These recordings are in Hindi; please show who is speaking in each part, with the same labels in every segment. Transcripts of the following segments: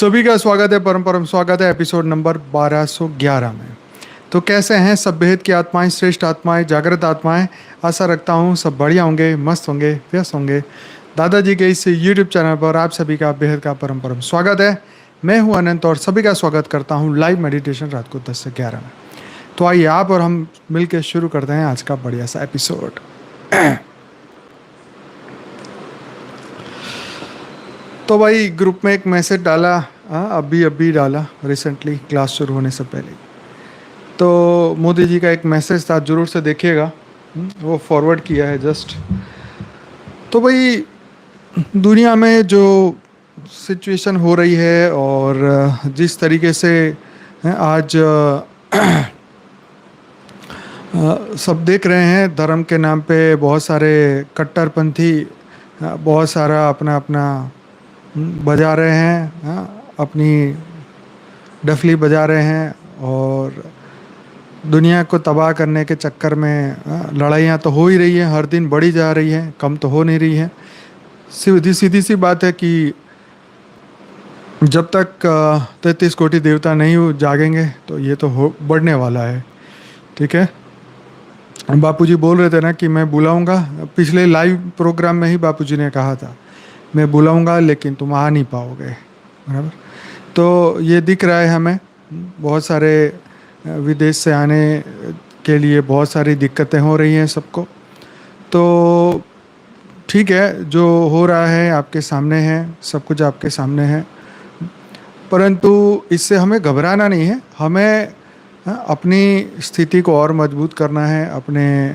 Speaker 1: सभी का स्वागत है, परम परम स्वागत है एपिसोड नंबर 1211 में। तो कैसे हैं सब बेहद की आत्माएं, श्रेष्ठ आत्माएं, जागृत आत्माएं। आशा रखता हूं सब बढ़िया होंगे, मस्त होंगे, व्यस्त होंगे। दादाजी के इस यूट्यूब चैनल पर आप सभी का बेहद का परम परम स्वागत है। मैं हूं अनंत और सभी का स्वागत करता हूं लाइव मेडिटेशन रात को 10 से 11 में। तो आइए आप और हम मिलकर शुरू करते हैं आज का बढ़िया सा एपिसोड। तो भाई ग्रुप में एक मैसेज डाला, अभी अभी डाला, रिसेंटली क्लास शुरू होने से पहले। तो मोदी जी का एक मैसेज था, जरूर से देखिएगा। वो फॉरवर्ड किया है जस्ट। तो भाई दुनिया में जो सिचुएशन हो रही है और जिस तरीके से आज सब देख रहे हैं, धर्म के नाम पे बहुत सारे कट्टरपंथी बहुत सारा अपना अपना बजा रहे हैं, अपनी डफली बजा रहे हैं और दुनिया को तबाह करने के चक्कर में लड़ाइयाँ तो हो ही रही हैं, हर दिन बढ़ी जा रही हैं, कम तो हो नहीं रही हैं। सीधी सीधी सी बात है कि जब तक 33 कोटि देवता नहीं जागेंगे तो ये तो हो बढ़ने वाला है। ठीक है, बापूजी बोल रहे थे ना कि मैं बुलाऊंगा, पिछले लाइव प्रोग्राम में ही बापूजी ने कहा था मैं बुलाऊंगा लेकिन तुम आ नहीं पाओगे, बराबर। तो ये दिख रहा है हमें, बहुत सारे विदेश से आने के लिए बहुत सारी दिक्कतें हो रही हैं सबको। तो ठीक है, जो हो रहा है आपके सामने है, सब कुछ आपके सामने है, परंतु इससे हमें घबराना नहीं है। हमें अपनी स्थिति को और मजबूत करना है, अपने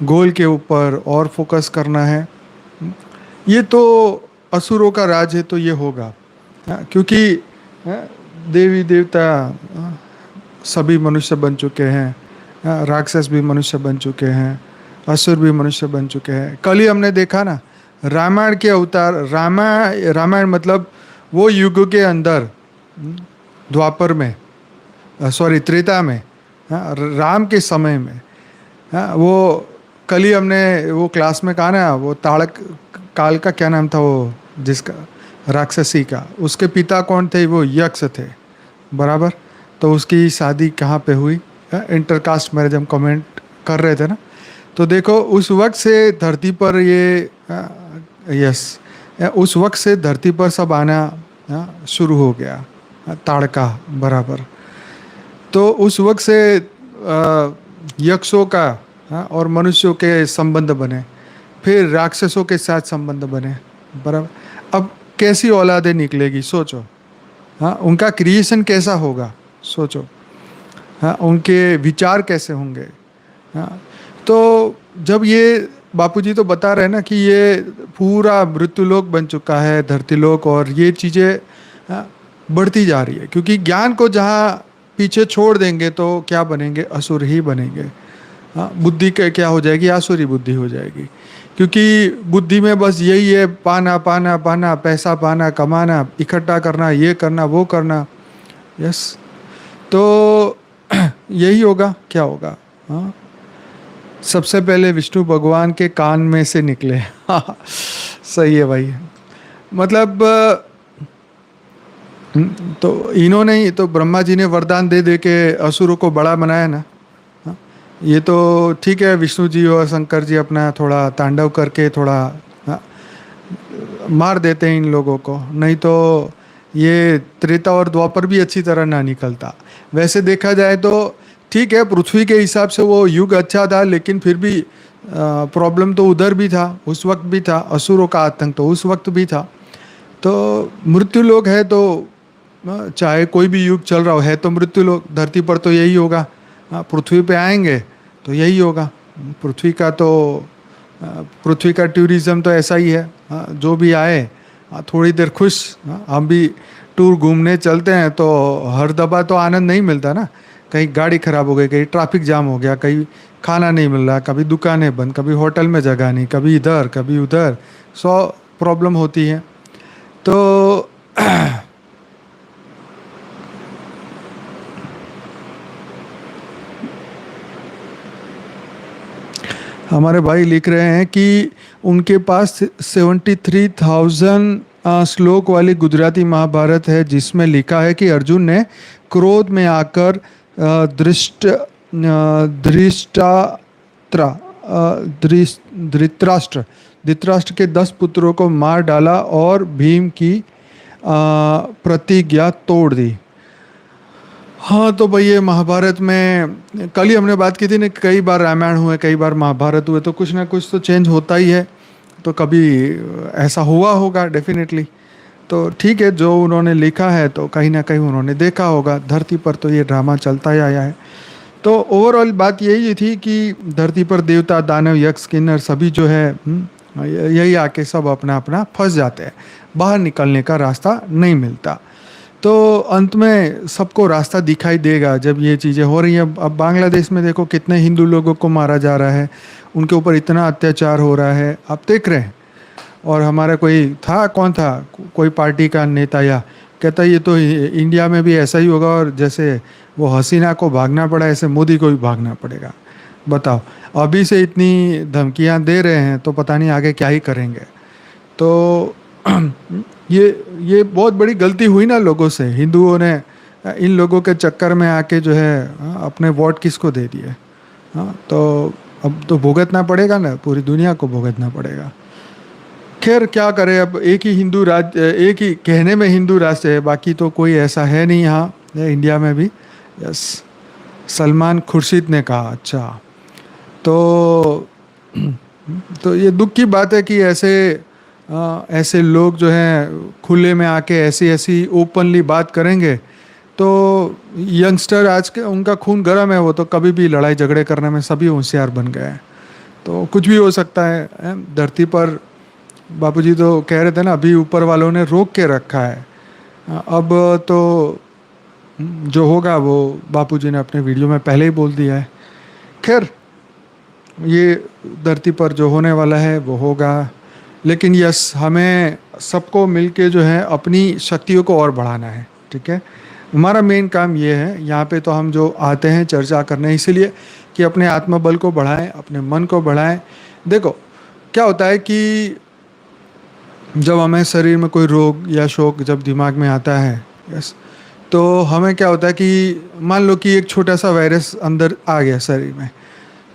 Speaker 1: गोल के ऊपर और फोकस करना है। ये तो असुरों का राज है तो ये होगा, क्योंकि देवी देवता सभी मनुष्य बन चुके हैं, राक्षस भी मनुष्य बन चुके हैं, असुर भी मनुष्य बन चुके हैं। कल ही हमने देखा ना, रामायण के अवतार, रामायण मतलब वो युग के अंदर, द्वापर में, सॉरी त्रेता में, राम के समय में, वो कल ही हमने वो क्लास में कहा ना, वो ताड़क काल का क्या नाम था वो जिसका राक्षसी का, उसके पिता कौन थे? वो यक्ष थे, बराबर। तो उसकी शादी कहाँ पे हुई? इंटरकास्ट मैरिज हम कमेंट कर रहे थे ना। तो देखो उस वक्त से धरती पर ये उस वक्त से धरती पर सब आना शुरू हो गया, ताड़का, बराबर। तो उस वक्त से यक्षों का और मनुष्यों के संबंध बने, फिर राक्षसों के साथ संबंध बने, बराबर। अब कैसी औलादें निकलेगी सोचो, उनका क्रिएशन कैसा होगा सोचो, उनके विचार कैसे होंगे। तो जब ये बापूजी तो बता रहे हैं ना कि ये पूरा मृत्युलोक बन चुका है, धरतीलोक, और ये चीज़ें बढ़ती जा रही है, क्योंकि ज्ञान को जहाँ पीछे छोड़ देंगे तो क्या बनेंगे? असुर ही बनेंगे। बुद्धि क्या हो जाएगी? आसुरी बुद्धि हो जाएगी, क्योंकि बुद्धि में बस यही है, पाना पाना पाना, पैसा पाना, कमाना, इकट्ठा करना, ये करना, वो करना। यस, तो यही होगा। क्या होगा? सबसे पहले विष्णु भगवान के कान में से निकले। सही है भाई, मतलब तो इन्होंने ही तो, ब्रह्मा जी ने वरदान दे दे के असुरों को बड़ा बनाया ना। ये तो ठीक है, विष्णु जी और शंकर जी अपना थोड़ा तांडव करके थोड़ा मार देते हैं इन लोगों को, नहीं तो ये त्रेता और द्वापर भी अच्छी तरह ना निकलता। वैसे देखा जाए तो ठीक है, पृथ्वी के हिसाब से वो युग अच्छा था, लेकिन फिर भी प्रॉब्लम तो उधर भी था, उस वक्त भी था, असुरों का आतंक तो उस वक्त भी था। तो मृत्यु लोक है, तो चाहे कोई भी युग चल रहा है तो मृत्यु लोक, धरती पर तो यही होगा। पृथ्वी पे आएंगे तो यही होगा। पृथ्वी का टूरिज़्म तो ऐसा ही है, जो भी आए थोड़ी देर खुश। हम भी टूर घूमने चलते हैं तो हर दफ़ा तो आनंद नहीं मिलता ना, कहीं गाड़ी ख़राब हो गई, कहीं ट्रैफिक जाम हो गया, कहीं खाना नहीं मिल रहा, कभी दुकानें बंद, कभी होटल में जगह नहीं, कभी इधर कभी उधर, 100 प्रॉब्लम होती है। तो हमारे भाई लिख रहे हैं कि उनके पास 73,000 श्लोक वाली गुजराती महाभारत है जिसमें लिखा है कि अर्जुन ने क्रोध में आकर धृष्टात्रा धृतराष्ट्र धृतराष्ट्र के 10 पुत्रों को मार डाला और भीम की प्रतिज्ञा तोड़ दी। हाँ तो भाई ये महाभारत में कल ही हमने बात की थी ना, कई बार रामायण हुए कई बार महाभारत हुए, तो कुछ ना कुछ तो चेंज होता ही है। तो कभी ऐसा हुआ होगा डेफिनेटली। तो ठीक है, जो उन्होंने लिखा है तो कहीं ना कहीं उन्होंने देखा होगा। धरती पर तो ये ड्रामा चलता ही आया है। तो ओवरऑल बात यही थी कि धरती पर देवता दानव यक्ष किन्नर सभी जो है यही आके सब अपना अपना फंस जाते हैं, बाहर निकलने का रास्ता नहीं मिलता। तो अंत में सबको रास्ता दिखाई देगा जब ये चीज़ें हो रही हैं। अब बांग्लादेश में देखो कितने हिंदू लोगों को मारा जा रहा है, उनके ऊपर इतना अत्याचार हो रहा है, आप देख रहे हैं। और हमारा कोई था, कौन था, कोई पार्टी का नेता या कहता ये तो इंडिया में भी ऐसा ही होगा, और जैसे वो हसीना को भागना पड़ा ऐसे मोदी को भी भागना पड़ेगा। बताओ, अभी से इतनी धमकियां दे रहे हैं तो पता नहीं आगे क्या ही करेंगे। तो ये बहुत बड़ी गलती हुई ना लोगों से, हिंदुओं ने इन लोगों के चक्कर में आके जो है अपने वोट किसको दे दिए। हाँ तो अब तो भुगतना पड़ेगा ना, पूरी दुनिया को भुगतना पड़ेगा। खैर क्या करें, अब एक ही हिंदू राज्य, एक ही कहने में हिंदू राष्ट्र है, बाकी तो कोई ऐसा है नहीं यहाँ इंडिया में भी। यस, सलमान खुर्शीद ने कहा। अच्छा तो ये दुख की बात है कि ऐसे लोग जो हैं खुले में आके ऐसी ऐसी ओपनली बात करेंगे तो यंगस्टर आज के उनका खून गर्म है, वो तो कभी भी लड़ाई झगड़े करने में सभी होशियार बन गए हैं। तो कुछ भी हो सकता है धरती पर। बापूजी तो कह रहे थे ना, अभी ऊपर वालों ने रोक के रखा है, अब तो जो होगा वो बापूजी ने अपने वीडियो में पहले ही बोल दिया है। खैर ये धरती पर जो होने वाला है वो होगा, लेकिन यस हमें सबको मिलके जो है अपनी शक्तियों को और बढ़ाना है। ठीक है, हमारा मेन काम ये है यहाँ पे। तो हम जो आते हैं चर्चा करने इसलिए कि अपने आत्मबल को बढ़ाएं, अपने मन को बढ़ाएं। देखो क्या होता है कि जब हमें शरीर में कोई रोग या शोक जब दिमाग में आता है, यस, तो हमें क्या होता है कि मान लो कि एक छोटा सा वायरस अंदर आ गया शरीर में,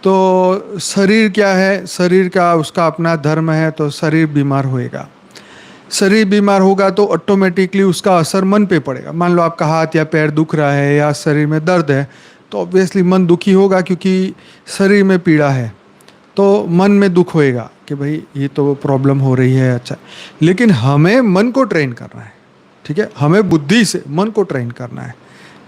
Speaker 1: तो शरीर क्या है, शरीर का उसका अपना धर्म है, तो शरीर बीमार होएगा। शरीर बीमार होगा तो ऑटोमेटिकली उसका असर मन पे पड़ेगा। मान लो आपका हाथ या पैर दुख रहा है या शरीर में दर्द है, तो ऑब्वियसली मन दुखी होगा क्योंकि शरीर में पीड़ा है, तो मन में दुख होएगा कि भाई ये तो प्रॉब्लम हो रही है। अच्छा, लेकिन हमें मन को ट्रेन करना है। ठीक है, हमें बुद्धि से मन को ट्रेन करना है।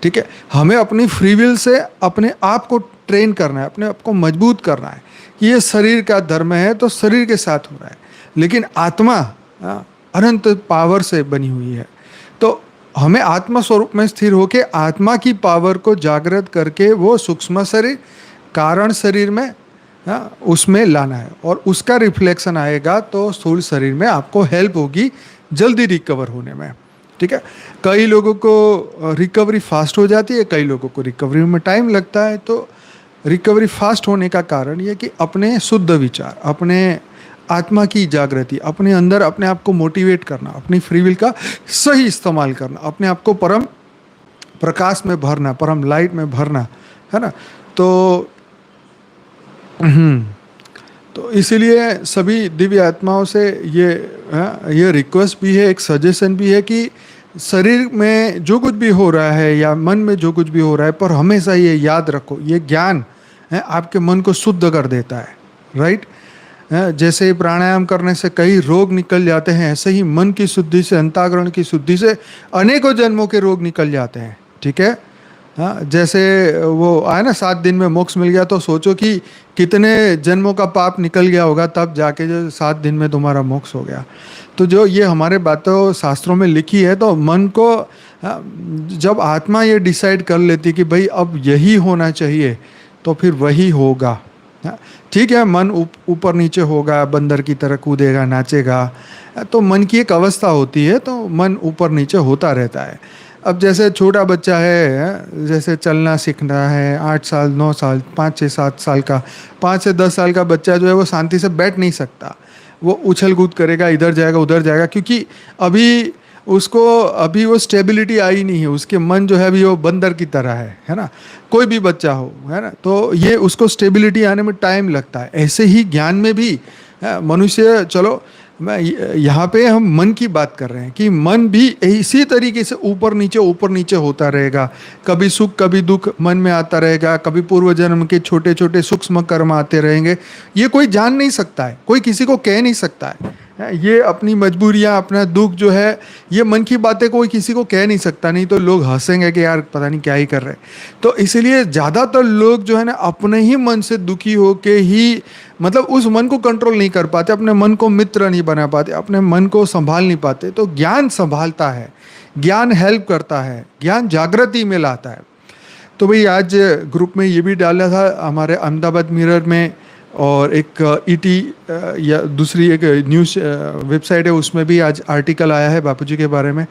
Speaker 1: ठीक है, हमें अपनी फ्री विल से अपने आप को ट्रेन करना है, अपने आप को मजबूत करना है कि ये शरीर का धर्म है तो शरीर के साथ हो रहा है, लेकिन आत्मा अनंत पावर से बनी हुई है। तो हमें आत्मा स्वरूप में स्थिर होकर आत्मा की पावर को जागृत करके वो सूक्ष्म शरीर कारण शरीर में उसमें लाना है, और उसका रिफ्लेक्शन आएगा तो स्थूल शरीर में आपको हेल्प होगी जल्दी रिकवर होने में। ठीक है, कई लोगों को रिकवरी फास्ट हो जाती है, कई लोगों को रिकवरी में टाइम लगता है। तो रिकवरी फास्ट होने का कारण ये कि अपने शुद्ध विचार, अपने आत्मा की जागृति, अपने अंदर अपने आप को मोटिवेट करना, अपनी फ्री विल का सही इस्तेमाल करना, अपने आप को परम प्रकाश में भरना, परम लाइट में भरना, है ना। तो इसीलिए सभी दिव्य आत्माओं से ये रिक्वेस्ट भी है, एक सजेशन भी है कि शरीर में जो कुछ भी हो रहा है या मन में जो कुछ भी हो रहा है, पर हमेशा ये याद रखो, ये ज्ञान है आपके मन को शुद्ध कर देता है। राइट, जैसे प्राणायाम करने से कई रोग निकल जाते हैं, ऐसे ही मन की शुद्धि से, अंतःकरण की शुद्धि से अनेकों जन्मों के रोग निकल जाते हैं। ठीक है, हाँ, जैसे वो आया ना 7 दिन में मोक्ष मिल गया, तो सोचो कि कितने जन्मों का पाप निकल गया होगा, तब जाके जो 7 दिन में तुम्हारा मोक्ष हो गया। तो जो ये हमारे बातों शास्त्रों में लिखी है, तो मन को जब आत्मा ये डिसाइड कर लेती कि भाई अब यही होना चाहिए, तो फिर वही होगा। ठीक है, मन ऊपर नीचे होगा, बंदर की तरह कूदेगा, नाचेगा, तो मन की एक अवस्था होती है, तो मन ऊपर नीचे होता रहता है। अब जैसे छोटा बच्चा है, जैसे चलना सीखना है, 8 साल 9 साल 5 6 7 साल का, 5 से 10 साल का बच्चा जो है वो शांति से बैठ नहीं सकता, वो उछल कूद करेगा, इधर जाएगा उधर जाएगा, क्योंकि अभी उसको अभी वो स्टेबिलिटी आई नहीं है, उसके मन जो है अभी वो बंदर की तरह है ना। कोई भी बच्चा हो, है ना, तो ये उसको स्टेबिलिटी आने में टाइम लगता है। ऐसे ही ज्ञान में भी मनुष्य, चलो मैं यहाँ पे हम मन की बात कर रहे हैं कि मन भी इसी तरीके से ऊपर नीचे होता रहेगा। कभी सुख कभी दुख मन में आता रहेगा, कभी पूर्व जन्म के छोटे छोटे सूक्ष्म कर्म आते रहेंगे। ये कोई जान नहीं सकता है, कोई किसी को कह नहीं सकता है। ये अपनी मजबूरियां, अपना दुख जो है, ये मन की बातें कोई किसी को कह नहीं सकता, नहीं तो लोग हंसेंगे कि यार पता नहीं क्या ही कर रहे हैं। तो इसीलिए ज़्यादातर लोग जो है ना अपने ही मन से दुखी होके ही, मतलब उस मन को कंट्रोल नहीं कर पाते, अपने मन को मित्र नहीं बना पाते, अपने मन को संभाल नहीं पाते। तो ज्ञान संभालता है, ज्ञान हेल्प करता है, ज्ञान जागृति में लाता है। तो भाई आज ग्रुप में ये भी डाला था हमारे अहमदाबाद मिरर में, और एक ईटी या दूसरी एक न्यूज़ वेबसाइट है, उसमें भी आज आर्टिकल आया है बापूजी के बारे में,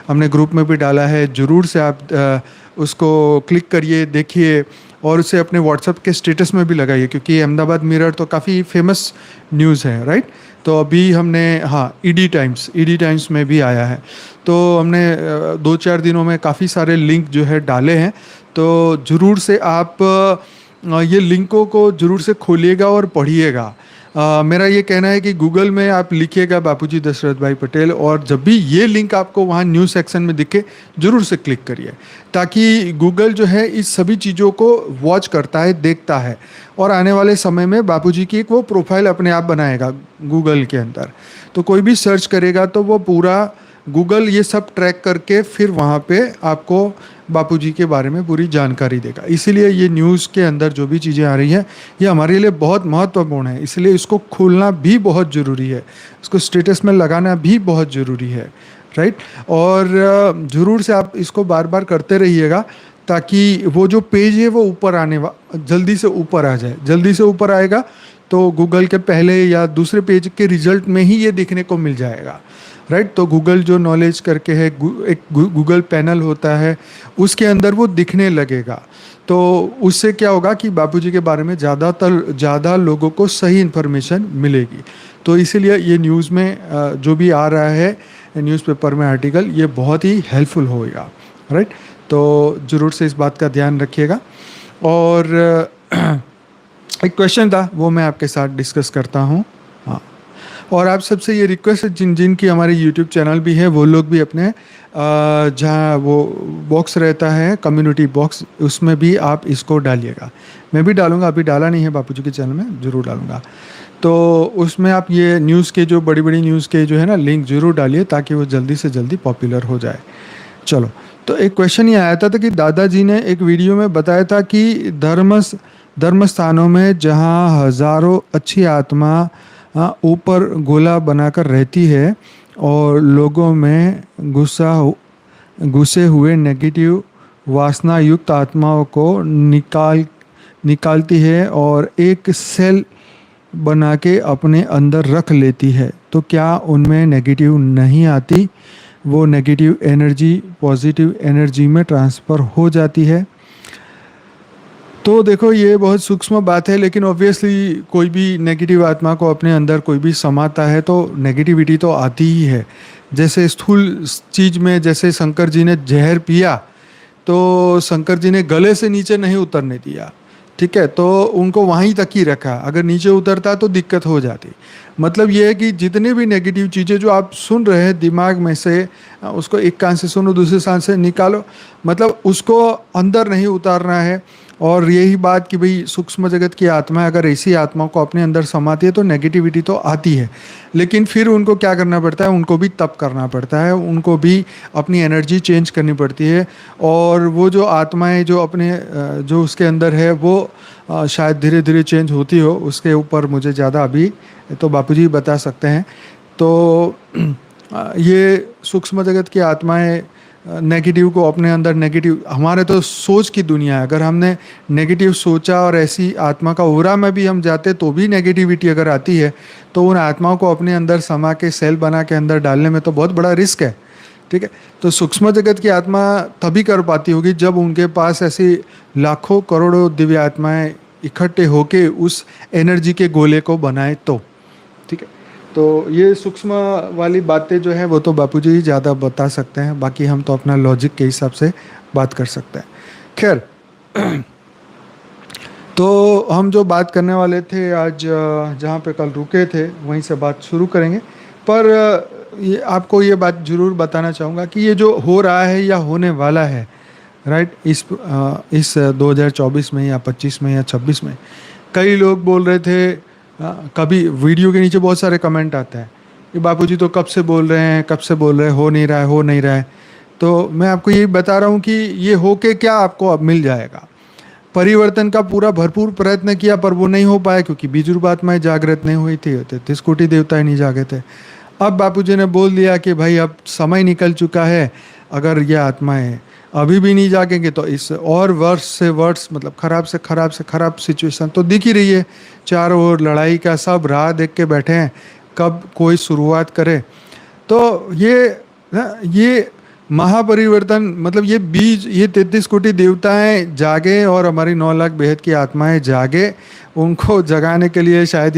Speaker 1: हमने ग्रुप में भी डाला है। ज़रूर से आप उसको क्लिक करिए, देखिए, और उसे अपने व्हाट्सएप के स्टेटस में भी लगाइए, क्योंकि अहमदाबाद मिरर तो काफ़ी फेमस न्यूज़ है, राइट। तो अभी हमने, हाँ, ईडी टाइम्स में भी आया है। तो हमने 2-4 दिनों में काफ़ी सारे लिंक जो है डाले हैं। तो ज़रूर से आप ये लिंकों को ज़रूर से खोलिएगा और पढ़िएगा। मेरा ये कहना है कि गूगल में आप लिखिएगा बापूजी दशरथ भाई पटेल, और जब भी ये लिंक आपको वहाँ न्यूज़ सेक्शन में दिखे ज़रूर से क्लिक करिए, ताकि गूगल जो है इस सभी चीज़ों को वॉच करता है, देखता है, और आने वाले समय में बापूजी की एक वो प्रोफाइल अपने आप बनाएगा गूगल के अंदर। तो कोई भी सर्च करेगा तो वो पूरा गूगल ये सब ट्रैक करके फिर वहाँ पे आपको बापूजी के बारे में पूरी जानकारी देगा। इसीलिए ये न्यूज़ के अंदर जो भी चीज़ें आ रही हैं ये हमारे लिए बहुत महत्वपूर्ण है, इसलिए इसको खोलना भी बहुत ज़रूरी है, इसको स्टेटस में लगाना भी बहुत ज़रूरी है, राइट। और ज़रूर से आप इसको बार बार करते रहिएगा, ताकि वो जो पेज है वो ऊपर जल्दी से ऊपर आ जाए। जल्दी से ऊपर आएगा तो गूगल के पहले या दूसरे पेज के रिजल्ट में ही ये देखने को मिल जाएगा, राइट। तो गूगल जो नॉलेज करके है, एक गूगल पैनल होता है, उसके अंदर वो दिखने लगेगा। तो उससे क्या होगा कि बापूजी के बारे में ज़्यादा लोगों को सही इन्फॉर्मेशन मिलेगी। तो इसीलिए ये न्यूज़ में जो भी आ रहा है न्यूज़पेपर में आर्टिकल, ये बहुत ही हेल्पफुल होगा, राइट। तो ज़रूर से इस बात का ध्यान रखिएगा। और एक क्वेश्चन था वो मैं आपके साथ डिस्कस करता हूँ, हाँ। और आप सबसे ये रिक्वेस्ट है, जिनकी हमारे यूट्यूब चैनल भी है, वो लोग भी अपने जहाँ वो बॉक्स रहता है कम्युनिटी बॉक्स, उसमें भी आप इसको डालिएगा। मैं भी डालूँगा, अभी डाला नहीं है बापूजी के चैनल में, ज़रूर डालूँगा। तो उसमें आप ये न्यूज़ के जो बड़ी न्यूज़ के जो है ना लिंक ज़रूर डालिए, ताकि वो जल्दी से जल्दी पॉपुलर हो जाए। चलो, तो एक क्वेश्चन ये आया था कि दादाजी ने एक वीडियो में बताया था कि धर्म स्थानों में जहाँ हज़ारों अच्छी आत्मा ऊपर गोला बनाकर रहती है और लोगों में घुसे हुए नेगेटिव वासना युक्त आत्माओं को निकालती है और एक सेल बना के अपने अंदर रख लेती है। तो क्या उनमें नेगेटिव नहीं आती? वो नेगेटिव एनर्जी पॉजिटिव एनर्जी में ट्रांसफ़र हो जाती है। तो देखो, ये बहुत सूक्ष्म बात है, लेकिन ऑब्वियसली कोई भी नेगेटिव आत्मा को अपने अंदर कोई भी समाता है तो नेगेटिविटी तो आती ही है। जैसे स्थूल चीज़ में, जैसे शंकर जी ने जहर पिया तो शंकर जी ने गले से नीचे नहीं उतरने दिया, ठीक है, तो उनको वहीं तक ही रखा। अगर नीचे उतरता तो दिक्कत हो जाती। मतलब ये है कि जितनी भी नेगेटिव चीज़ें जो आप सुन रहे हैं दिमाग में से, उसको एक कान से सुनो, दूसरे कान से निकालो, मतलब उसको अंदर नहीं उतारना है। और यही बात कि भाई सूक्ष्म जगत की आत्मा अगर ऐसी आत्माओं को अपने अंदर समाती है तो नेगेटिविटी तो आती है, लेकिन फिर उनको क्या करना पड़ता है, उनको भी तप करना पड़ता है, उनको भी अपनी एनर्जी चेंज करनी पड़ती है। और वो जो आत्माएं जो अपने जो उसके अंदर है वो शायद धीरे धीरे चेंज होती हो, उसके ऊपर मुझे ज़्यादा अभी तो बापूजी बता सकते हैं। तो ये सूक्ष्म जगत की आत्माएं नेगेटिव को अपने अंदर, नेगेटिव हमारे तो सोच की दुनिया है, अगर हमने नेगेटिव सोचा और ऐसी आत्मा का ओरा में भी हम जाते तो भी नेगेटिविटी अगर आती है तो उन आत्माओं को अपने अंदर समा के सेल बना के अंदर डालने में तो बहुत बड़ा रिस्क है, ठीक है। तो सूक्ष्म जगत की आत्मा तभी कर पाती होगी जब उनके पास ऐसी लाखों करोड़ों दिव्य आत्माएं इकट्ठे होके उस एनर्जी के गोले को बनाए तो, ठीक है। तो ये सूक्ष्म वाली बातें जो है वो तो बापूजी ही ज़्यादा बता सकते हैं, बाकी हम तो अपना लॉजिक के हिसाब से बात कर सकते हैं। खैर, तो हम जो बात करने वाले थे आज, जहाँ पे कल रुके थे वहीं से बात शुरू करेंगे। पर ये आपको ये बात ज़रूर बताना चाहूँगा कि ये जो हो रहा है या होने वाला है, राइट, इस 2024 में या 25 में या 26 में, कई लोग बोल रहे थे, कभी वीडियो के नीचे बहुत सारे कमेंट आते हैं कि बापूजी तो कब से बोल रहे हैं, कब से बोल रहे हैं, हो नहीं रहा है, हो नहीं रहा है। तो मैं आपको यही बता रहा हूँ कि ये हो के क्या आपको अब मिल जाएगा। परिवर्तन का पूरा भरपूर प्रयत्न किया पर वो नहीं हो पाया, क्योंकि बीजुर्ग आत्माएं जागृत नहीं हुई थी, 33 कोटि देवताएं नहीं जागे थे। अब बापूजी ने बोल दिया कि भाई अब समय निकल चुका है, अगर ये आत्माएं अभी भी नहीं जागेंगे तो इस और वर्ष से वर्ष, मतलब खराब से खराब से खराब सिचुएशन तो दिख ही रही है। चारों ओर लड़ाई का, सब राह देख के बैठे हैं कब कोई शुरुआत करे। तो ये महापरिवर्तन, मतलब ये बीज, ये 33 कोटि देवताएं जागे और हमारी 9 लाख बेहद की आत्माएं जागे, उनको जगाने के लिए शायद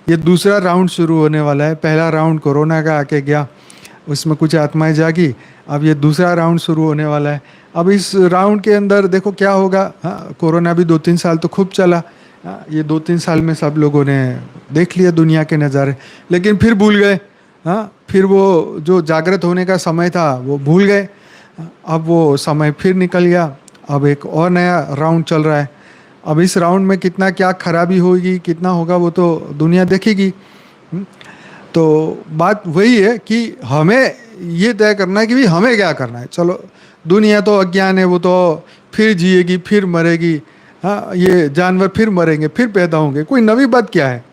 Speaker 1: ये दूसरा राउंड शुरू होने वाला है। पहला राउंड कोरोना का आके गया, उसमें कुछ आत्माएं जागी, अब ये दूसरा राउंड शुरू होने वाला है। अब इस राउंड के अंदर देखो क्या होगा। हाँ, कोरोना भी 2-3 साल तो खूब चला। हाँ, ये 2-3 साल में सब लोगों ने देख लिया दुनिया के नज़ारे, लेकिन फिर भूल गए। हाँ, फिर वो जो जागृत होने का समय था वो भूल गए। अब वो समय फिर निकल गया, अब एक और नया राउंड चल रहा है। अब इस राउंड में कितना क्या खराबी होगी, कितना होगा, वो तो दुनिया देखेगी। तो बात वही है कि हमें ये तय करना है कि भाई हमें क्या करना है। चलो, दुनिया तो अज्ञान है, वो तो फिर जिएगी, फिर मरेगी। हाँ, ये जानवर फिर मरेंगे, फिर पैदा होंगे, कोई नवी बात क्या है।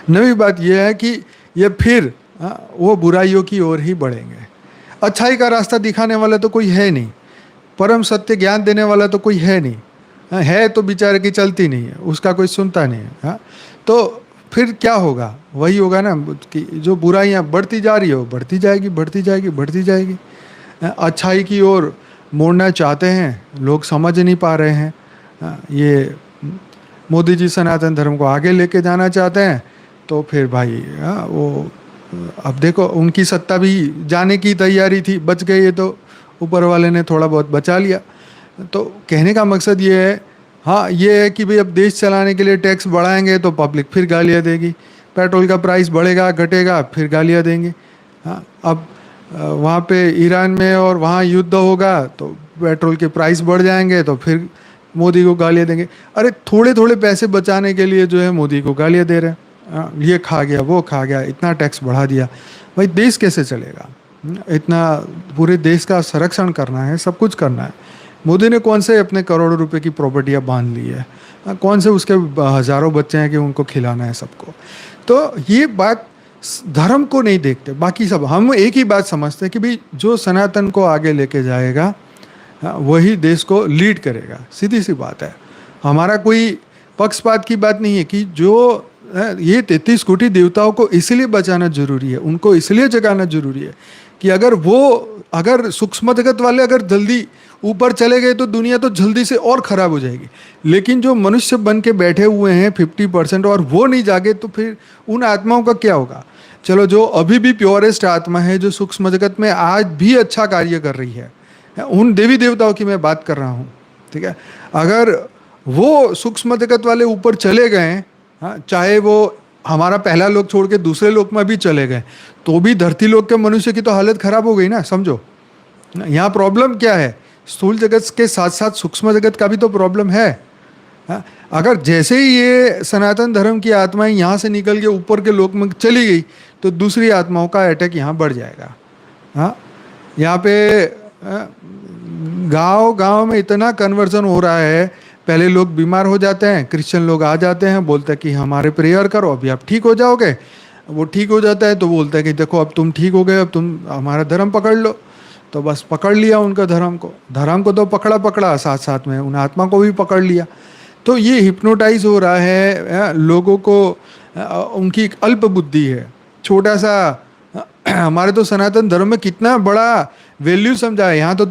Speaker 1: नवी बात यह है कि ये फिर वो बुराइयों की ओर ही बढ़ेंगे। अच्छाई का रास्ता दिखाने वाला तो कोई है नहीं, परम सत्य ज्ञान देने वाला तो कोई है नहीं। है तो बेचारे की चलती नहीं है, उसका कोई सुनता नहीं है। हाँ, तो फिर क्या होगा, वही होगा ना कि जो बुराइयाँ बढ़ती जा रही है वो बढ़ती जाएगी, बढ़ती जाएगी, बढ़ती जाएगी। अच्छाई की ओर मोड़ना चाहते हैं, लोग समझ नहीं पा रहे हैं। ये मोदी जी सनातन धर्म को आगे लेके जाना चाहते हैं, तो फिर भाई वो अब देखो, उनकी सत्ता भी जाने की तैयारी थी, बच गई है, तो ऊपर वाले ने थोड़ा बहुत बचा लिया। तो कहने का मकसद ये है, हाँ, ये है कि भाई अब देश चलाने के लिए टैक्स बढ़ाएंगे तो पब्लिक फिर गालियाँ देगी, पेट्रोल का प्राइस बढ़ेगा घटेगा फिर गालियाँ देंगे। हाँ, अब वहाँ पे ईरान में और वहाँ युद्ध होगा तो पेट्रोल के प्राइस बढ़ जाएंगे तो फिर मोदी को गालियाँ देंगे। अरे थोड़े थोड़े पैसे बचाने के लिए जो है मोदी को गालियाँ दे रहे हैं। ये खा गया, वो खा गया, इतना टैक्स बढ़ा दिया। भाई देश कैसे चलेगा? इतना पूरे देश का संरक्षण करना है, सब कुछ करना है। मोदी ने कौन से अपने करोड़ों रुपए की प्रॉपर्टियाँ बांध ली है? कौन से उसके हज़ारों बच्चे हैं कि उनको खिलाना है सबको? तो ये बात धर्म को नहीं देखते, बाकी सब हम एक ही बात समझते हैं कि भाई जो सनातन को आगे लेके जाएगा वही देश को लीड करेगा। सीधी सी बात है। हमारा कोई पक्षपात की बात नहीं है कि जो ये 33 कोटि देवताओं को इसलिए बचाना जरूरी है, उनको इसलिए जगाना जरूरी है कि अगर सूक्ष्म जगत वाले अगर जल्दी ऊपर चले गए तो दुनिया तो जल्दी से और ख़राब हो जाएगी। लेकिन जो मनुष्य बन के बैठे हुए हैं 50% और वो नहीं जागे तो फिर उन आत्माओं का क्या होगा? चलो, जो अभी भी प्योरेस्ट आत्मा है, जो सूक्ष्म जगत में आज भी अच्छा कार्य कर रही है, उन देवी देवताओं की मैं बात कर रहा हूँ, ठीक है। अगर वो सूक्ष्म जगत वाले ऊपर चले गए, हाँ, चाहे वो हमारा पहला लोक छोड़ के दूसरे लोक में भी चले गए, तो भी धरती लोक के मनुष्य की तो हालत खराब हो गई ना। समझो, यहाँ प्रॉब्लम क्या है? स्थूल जगत के साथ साथ सूक्ष्म जगत का भी तो प्रॉब्लम है। हाँ, अगर जैसे ही ये सनातन धर्म की आत्माएं यहाँ से निकल के ऊपर के लोक में चली गई तो दूसरी आत्माओं का अटैक यहाँ बढ़ जाएगा। हाँ, यहाँ पे गांव गांव में इतना कन्वर्जन हो रहा है। पहले लोग बीमार हो जाते हैं, क्रिश्चियन लोग आ जाते हैं, बोलते हैं कि हमारे प्रेयर करो, अभी आप ठीक हो जाओगे। वो ठीक हो जाता है तो बोलते हैं कि देखो अब तुम ठीक हो गए, अब तुम हमारा धर्म पकड़ लो। तो बस पकड़ लिया उनका धर्म को तो पकड़ा, साथ साथ में उन आत्मा को भी पकड़ लिया। तो ये हिप्नोटाइज हो रहा है लोगों को। उनकी एक अल्प बुद्धि है, छोटा सा। हमारे तो सनातन धर्म में कितना बड़ा वैल्यू समझा है। यहाँ तो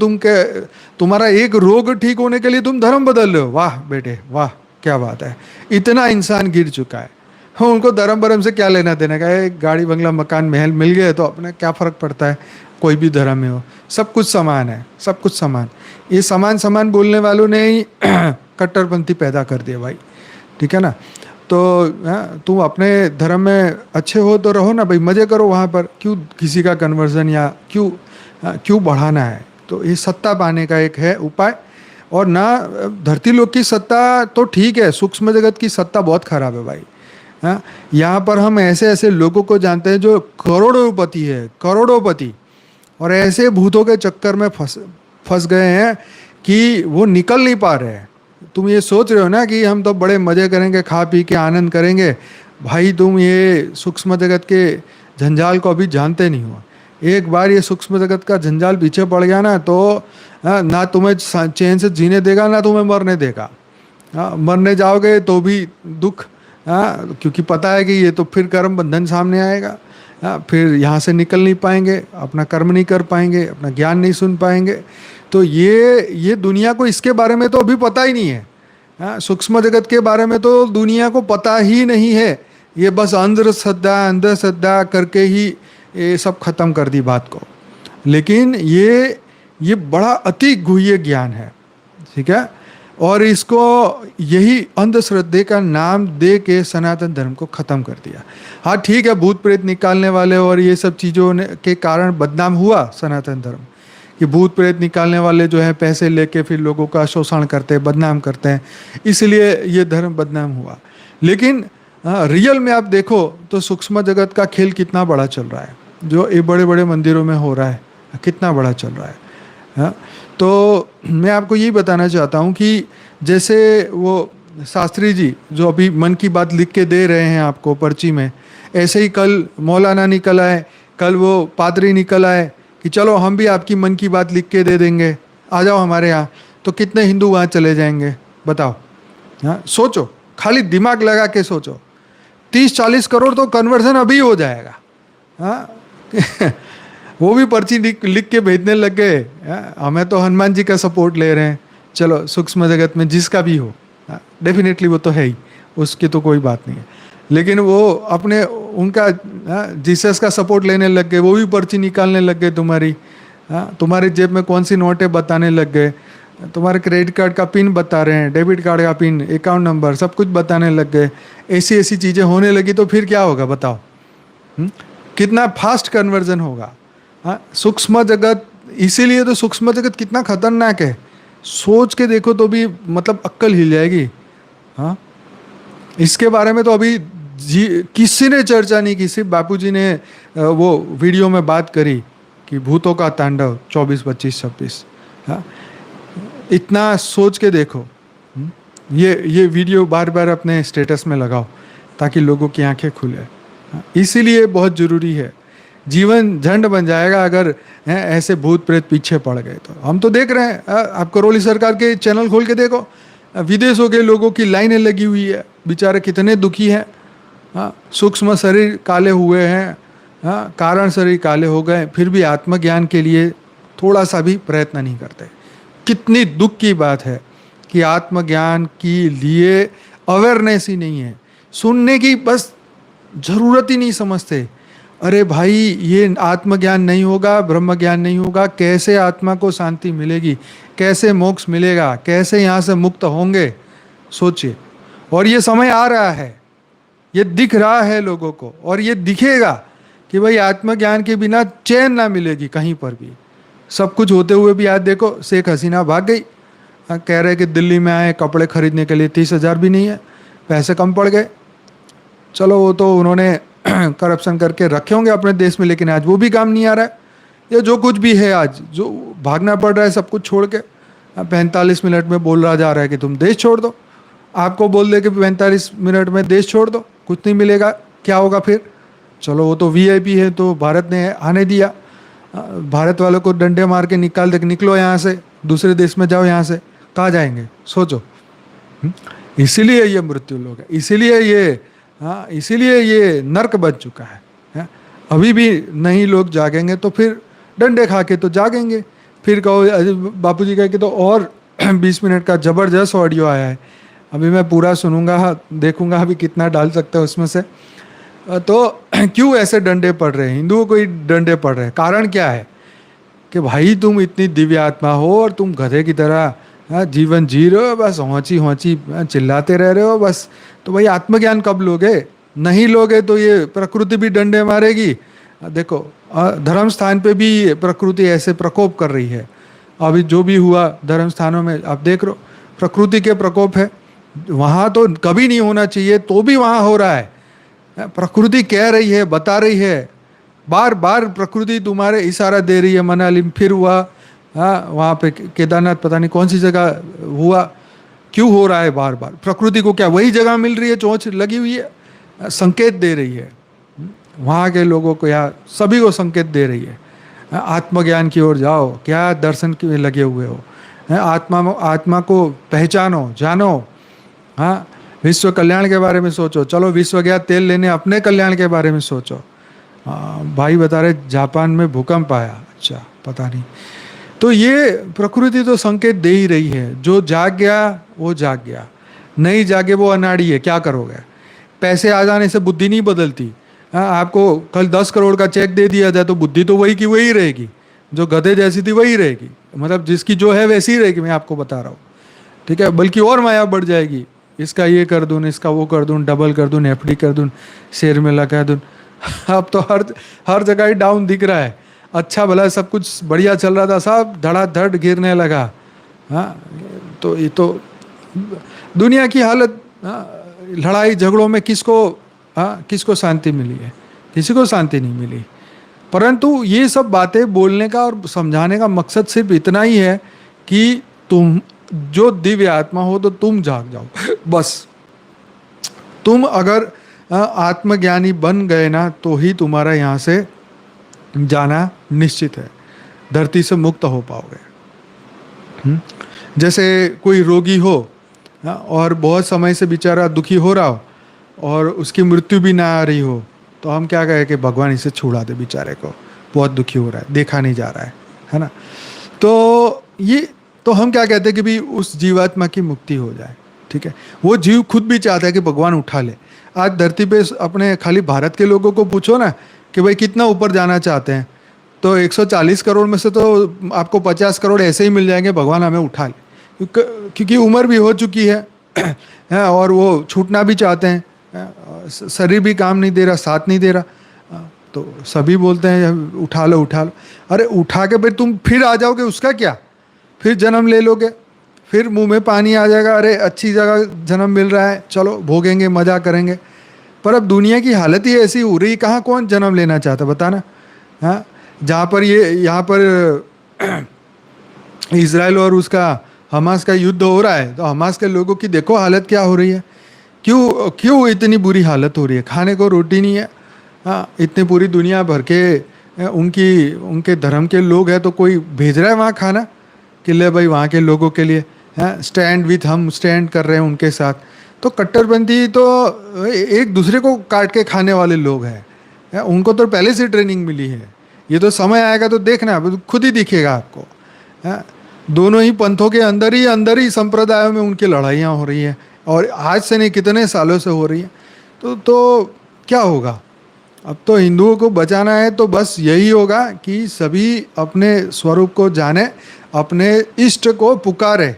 Speaker 1: तुम्हारा एक रोग ठीक होने के लिए तुम धर्म बदल रहे हो। वाह बेटे वाह, क्या बात है। इतना इंसान गिर चुका है। हाँ, उनको धर्म भरम से क्या लेना देना का है, गाड़ी बंगला मकान महल मिल गए तो अपने क्या फ़र्क पड़ता है, कोई भी धर्म में हो, सब कुछ समान है, सब कुछ समान। ये समान समान बोलने वालों ने ही कट्टरपंथी पैदा कर दिया भाई, ठीक है ना। तो तुम अपने धर्म में अच्छे हो तो रहो ना भाई, मज़े करो वहाँ पर, क्यों किसी का कन्वर्जन या क्यों बढ़ाना है। तो ये सत्ता पाने का एक है उपाय। और ना धरती लोक की सत्ता तो ठीक है, सूक्ष्म जगत की सत्ता बहुत खराब है भाई। हाँ, यहाँ पर हम ऐसे ऐसे लोगों को जानते हैं जो करोड़ोंपति है, करोड़ोंपति, और ऐसे भूतों के चक्कर में फंस गए हैं कि वो निकल नहीं पा रहे हैं। तुम ये सोच रहे हो ना कि हम तो बड़े मज़े करेंगे, खा पी के आनंद करेंगे, भाई तुम ये सूक्ष्म जगत के झंझाल को अभी जानते नहीं हो। एक बार ये सूक्ष्म जगत का झंझाल पीछे पड़ गया ना तो ना तुम्हें चैन से जीने देगा, ना तुम्हें मरने देगा। मरने जाओगे तो भी दुख, क्योंकि पता है कि ये तो फिर कर्म बंधन सामने आएगा। फिर यहाँ से निकल नहीं पाएंगे, अपना कर्म नहीं कर पाएंगे, अपना ज्ञान नहीं सुन पाएंगे। तो ये दुनिया को इसके बारे में तो अभी पता ही नहीं है। सूक्ष्म जगत के बारे में तो दुनिया को पता ही नहीं है। ये बस अंधश्रद्धा करके ही ये सब खत्म कर दी बात को। लेकिन ये बड़ा अति गुह्य ज्ञान है, ठीक है। और इसको यही अंधश्रद्धे का नाम दे के सनातन धर्म को ख़त्म कर दिया। हाँ ठीक है, भूत प्रेत निकालने वाले और ये सब चीज़ों के कारण बदनाम हुआ सनातन धर्म, कि भूत प्रेत निकालने वाले जो है पैसे लेके फिर लोगों का शोषण करते हैं, बदनाम करते हैं, इसलिए ये धर्म बदनाम हुआ। लेकिन रियल में आप देखो तो सूक्ष्म जगत का खेल कितना बड़ा चल रहा है, जो ये बड़े बड़े मंदिरों में हो रहा है, कितना बड़ा चल रहा है। तो मैं आपको यही बताना चाहता हूँ कि जैसे वो शास्त्री जी जो अभी मन की बात लिख के दे रहे हैं आपको पर्ची में, ऐसे ही कल मौलाना निकल आए, कल वो पादरी निकल आए कि चलो हम भी आपकी मन की बात लिख के दे देंगे, आ जाओ हमारे यहाँ। तो कितने हिंदू वहाँ चले जाएंगे बताओ। हाँ सोचो, खाली दिमाग लगा के सोचो, 30-40 करोड़ तो कन्वर्जन अभी हो जाएगा। हाँ वो भी पर्ची लिख के भेजने लग गए। हमें तो हनुमान जी का सपोर्ट ले रहे हैं, चलो सूक्ष्म जगत में जिसका भी हो, डेफिनेटली वो तो है ही, उसकी तो कोई बात नहीं है। लेकिन वो अपने उनका जीसस का सपोर्ट लेने लग गए, वो भी पर्ची निकालने लग गए तुम्हारी। तुम्हारी जेब में कौन सी नोट है बताने लग गए, तुम्हारे क्रेडिट कार्ड का पिन बता रहे हैं, डेबिट कार्ड का पिन, अकाउंट नंबर, सब कुछ बताने लग गए। ऐसी ऐसी चीज़ें होने लगी तो फिर क्या होगा बताओ। कितना फास्ट कन्वर्जन होगा। सूक्ष्म जगत, इसीलिए तो सूक्ष्म जगत कितना खतरनाक है, सोच के देखो तो भी मतलब अक्ल हिल जाएगी। हाँ इसके बारे में तो अभी किसी ने चर्चा नहीं की, सिर्फ बापूजी ने वो वीडियो में बात करी कि भूतों का तांडव 24, 25, 26। हाँ इतना सोच के देखो। ये वीडियो बार बार अपने स्टेटस में लगाओ ताकि लोगों की आंखें खुले। इसीलिए बहुत ज़रूरी है, जीवन झंड बन जाएगा अगर ऐसे भूत प्रेत पीछे पड़ गए तो। हम तो देख रहे हैं, आप करोली सरकार के चैनल खोल के देखो, विदेशों के लोगों की लाइनें लगी हुई है, बेचारे कितने दुखी हैं। सूक्ष्म शरीर काले हुए हैं, कारण शरीर काले हो गए, फिर भी आत्मज्ञान के लिए थोड़ा सा भी प्रयत्न नहीं करते। कितनी दुख की बात है कि आत्मज्ञान के लिए अवेयरनेस ही नहीं है, सुनने की बस ज़रूरत ही नहीं समझते। अरे भाई ये आत्मज्ञान नहीं होगा, ब्रह्म ज्ञान नहीं होगा, कैसे आत्मा को शांति मिलेगी, कैसे मोक्ष मिलेगा, कैसे यहाँ से मुक्त होंगे, सोचिए। और ये समय आ रहा है, ये दिख रहा है लोगों को, और ये दिखेगा कि भाई आत्मज्ञान के बिना चैन ना मिलेगी कहीं पर भी। सब कुछ होते हुए भी आज देखो, शेख हसीना भाग गई, कह रहे कि दिल्ली में आए कपड़े खरीदने के लिए 30,000 भी नहीं है, पैसे कम पड़ गए। चलो वो तो उन्होंने करप्शन करके रखे होंगे अपने देश में, लेकिन आज वो भी काम नहीं आ रहा है। ये जो कुछ भी है आज, जो भागना पड़ रहा है सब कुछ छोड़ के, 45 मिनट में बोल रहा जा रहा है कि तुम देश छोड़ दो। आपको बोल दे कि 45 मिनट में देश छोड़ दो, कुछ नहीं मिलेगा, क्या होगा फिर? चलो वो तो वीआईपी है तो भारत ने आने दिया, भारत वालों को डंडे मार के निकाल दे, निकलो यहाँ से, दूसरे देश में जाओ, यहाँ से कहाँ जाएंगे सोचो। इसीलिए ये मृत्यु लोग है, इसीलिए ये नर्क बन चुका है। अभी भी नहीं लोग जागेंगे तो फिर डंडे खा के तो जागेंगे। फिर कहो बापूजी कह के तो और 20 मिनट का ज़बरदस्त ऑडियो आया है, अभी मैं पूरा सुनूंगा, देखूंगा अभी कितना डाल सकते हैं उसमें से। तो क्यों ऐसे डंडे पड़ रहे हैं हिंदुओं को ही डंडे पड़ रहे हैं? कारण क्या है कि भाई तुम इतनी दिव्य आत्मा हो और तुम गधे की तरह जीवन जी रहे हो, बस होंची होंची चिल्लाते रह रहे हो बस। तो भाई आत्मज्ञान कब लोगे? नहीं लोगे तो ये प्रकृति भी डंडे मारेगी। देखो धर्म स्थान पे भी प्रकृति ऐसे प्रकोप कर रही है। अभी जो भी हुआ धर्म स्थानों में आप देख रहे हो, प्रकृति के प्रकोप है। वहाँ तो कभी नहीं होना चाहिए तो भी वहाँ हो रहा है। प्रकृति कह रही है, बता रही है, बार बार प्रकृति तुम्हारे इशारा दे रही है। मनाली में फिर हुआ, वहाँ पे केदारनाथ पता नहीं कौन सी जगह हुआ, क्यों हो रहा है बार बार? प्रकृति को क्या वही जगह मिल रही है, चोंच लगी हुई है, संकेत दे रही है वहाँ के लोगों को या सभी को संकेत दे रही है। आत्मज्ञान की ओर जाओ, क्या दर्शन के लगे हुए हो? आत्मा को पहचानो, जानो। हाँ, विश्व कल्याण के बारे में सोचो। चलो विश्व गया तेल लेने, अपने कल्याण के बारे में सोचो। भाई बता रहे जापान में भूकंप आया, अच्छा पता नहीं। तो ये प्रकृति तो संकेत दे ही रही है। जो जाग गया वो जाग गया, नहीं जागे वो अनाड़ी है। क्या करोगे? पैसे आ जाने से बुद्धि नहीं बदलती। आपको कल 10 करोड़ का चेक दे दिया जाए तो बुद्धि तो वही की वही रहेगी, जो गधे जैसी थी वही रहेगी। मतलब जिसकी जो है वैसी ही रहेगी, मैं आपको बता रहा हूँ, ठीक है। बल्कि और माया बढ़ जाएगी, इसका ये कर दूँ, इसका वो कर दूँ, डबल कर दूँ, एफडी कर दूँ, शेयर में लगा दूँ। अब तो हर जगह ही डाउन दिख रहा है। अच्छा भला सब कुछ बढ़िया चल रहा था, सब धड़ाधड़ गिरने लगा। हाँ, तो ये तो दुनिया की हालत। लड़ाई झगड़ों में किसको शांति मिली है? किसी को शांति नहीं मिली। परंतु ये सब बातें बोलने का और समझाने का मकसद सिर्फ इतना ही है कि तुम जो दिव्य आत्मा हो तो तुम जाग जाओ बस। तुम अगर आत्मज्ञानी बन गए ना तो ही तुम्हारा यहाँ से जाना निश्चित है, धरती से मुक्त हो पाओगे। जैसे कोई रोगी हो और बहुत समय से बेचारा दुखी हो रहा हो और उसकी मृत्यु भी ना आ रही हो, तो हम क्या कहें कि भगवान इसे छुड़ा दे, बेचारे को बहुत दुखी हो रहा है, देखा नहीं जा रहा है ना। तो ये तो हम क्या कहते हैं कि भी उस जीवात्मा की मुक्ति हो जाए, ठीक है। वो जीव खुद भी चाहता है कि भगवान उठा ले। आज धरती पे अपने खाली भारत के लोगों को पूछो ना कि भाई कितना ऊपर जाना चाहते हैं, तो 140 करोड़ में से तो आपको 50 करोड़ ऐसे ही मिल जाएंगे, भगवान हमें उठा ले। क्योंकि उम्र भी हो चुकी है और वो छूटना भी चाहते हैं, शरीर भी काम नहीं दे रहा, साथ नहीं दे रहा। तो सभी बोलते हैं उठा लो उठा लो। अरे उठा के फिर तुम फिर आ जाओगे, उसका क्या? फिर जन्म ले लोगे, फिर मुंह में पानी आ जाएगा। अरे अच्छी जगह जन्म मिल रहा है, चलो भोगेंगे, मजा करेंगे। पर अब दुनिया की हालत ही ऐसी हो रही, कहाँ कौन जन्म लेना चाहता बताना? हाँ, जहाँ पर यहाँ पर इजराइल और उसका हमास का युद्ध हो रहा है, तो हमास के लोगों की देखो हालत क्या हो रही है। क्यों इतनी बुरी हालत हो रही है? खाने को रोटी नहीं है। हाँ, इतनी पूरी दुनिया भर के उनके धर्म के लोग हैं, तो कोई भेज रहा है वहाँ खाना कि ले भाई वहाँ के लोगों के लिए स्टैंड विथ, हम स्टैंड कर रहे हैं उनके साथ। तो कट्टरपंथी तो एक दूसरे को काट के खाने वाले लोग हैं, उनको तो पहले से ट्रेनिंग मिली है। ये तो समय आएगा तो देखना, खुद ही दिखेगा आपको। दोनों ही पंथों के अंदर ही संप्रदायों में उनकी लड़ाइयाँ हो रही हैं, और आज से नहीं कितने सालों से हो रही हैं। तो क्या होगा? अब तो हिंदुओं को बचाना है तो बस यही होगा कि सभी अपने स्वरूप को जाने, अपने इष्ट को पुकारे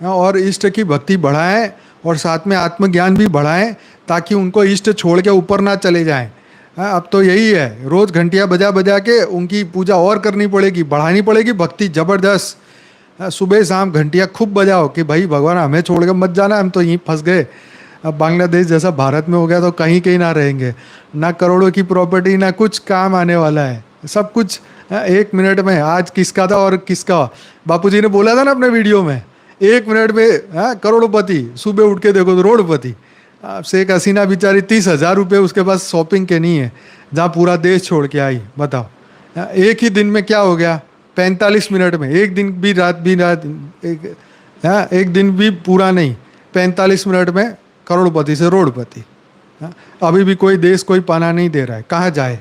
Speaker 1: और इष्ट की भक्ति बढ़ाएं, और साथ में आत्मज्ञान भी बढ़ाएं, ताकि उनको इष्ट छोड़ के ऊपर ना चले जाएं। अब तो यही है, रोज़ घंटियाँ बजा बजा के उनकी पूजा और करनी पड़ेगी, बढ़ानी पड़ेगी भक्ति ज़बरदस्त। सुबह शाम घंटियाँ खूब बजाओ कि भाई भगवान हमें छोड़ के मत जाना, हम तो यहीं फंस गए। अब बांग्लादेश जैसा भारत में हो गया तो कहीं कहीं ना रहेंगे, ना करोड़ों की प्रॉपर्टी, ना कुछ काम आने वाला है। सब कुछ 1 मिनट में आज किसका था और किसका। बापूजी ने बोला था ना अपने वीडियो में, 1 मिनट में करोड़पति, सुबह उठ के देखो तो रोडपति। शेख हसीना बेचारी 30,000 रुपये उसके पास शॉपिंग के नहीं है, जहाँ पूरा देश छोड़ के आई। बताओ, एक ही दिन में क्या हो गया? 45 मिनट में, एक दिन भी रात एक दिन भी पूरा नहीं, 45 मिनट में करोड़पति से रोडपति। अभी भी कोई देश कोई पाना नहीं दे रहा है, कहाँ जाए?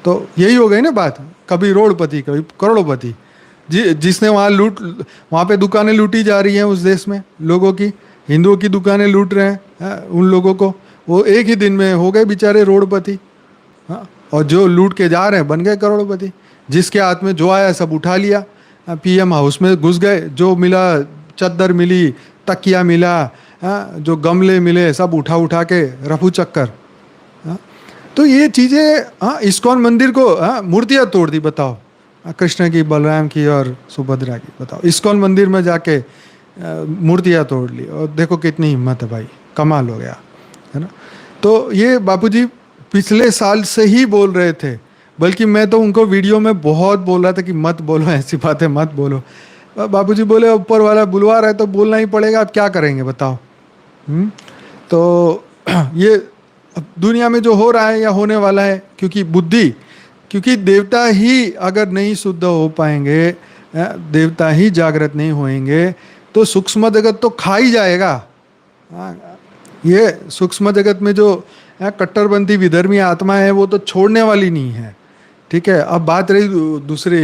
Speaker 1: तो यही हो गई ना बात, कभी रोडपति कभी करोड़पति। जिसने वहाँ पे दुकानें लूटी जा रही हैं उस देश में लोगों की, हिंदुओं की दुकानें लूट रहे हैं, हाँ, उन लोगों को। वो एक ही दिन में हो गए बेचारे रोडपति। हाँ, और जो लूट के जा रहे हैं बन गए करोड़पति। जिसके हाथ में जो आया सब उठा लिया, पीएम हाउस में घुस गए, जो मिला, चद्दर मिली, तकिया मिला, हाँ, जो गमले मिले सब उठा उठा के रफू चक्कर। हाँ, तो ये चीज़ें, हाँ, इस्कॉन मंदिर को, हाँ, मूर्तियाँ तोड़ दी, बताओ, कृष्ण की, बलराम की और सुभद्रा की, बताओ। इस्कॉन मंदिर में जाके मूर्तियाँ तोड़ ली, और देखो कितनी हिम्मत है भाई, कमाल हो गया, है ना। तो ये बापूजी पिछले साल से ही बोल रहे थे, बल्कि मैं तो उनको वीडियो में बहुत बोल रहा था कि मत बोलो, ऐसी बातें मत बोलो। बापूजी बोले ऊपर वाला बुलवा रहा है तो बोलना ही पड़ेगा, अब क्या करेंगे बताओ। तो ये दुनिया में जो हो रहा है या होने वाला है, क्योंकि देवता ही अगर नहीं शुद्ध हो पाएंगे, देवता ही जागृत नहीं होएंगे, तो सूक्ष्म जगत तो खा ही जाएगा। ये सूक्ष्म जगत में जो कट्टरपंथी विधर्मी आत्मा है वो तो छोड़ने वाली नहीं है। ठीक है, अब बात रही दूसरे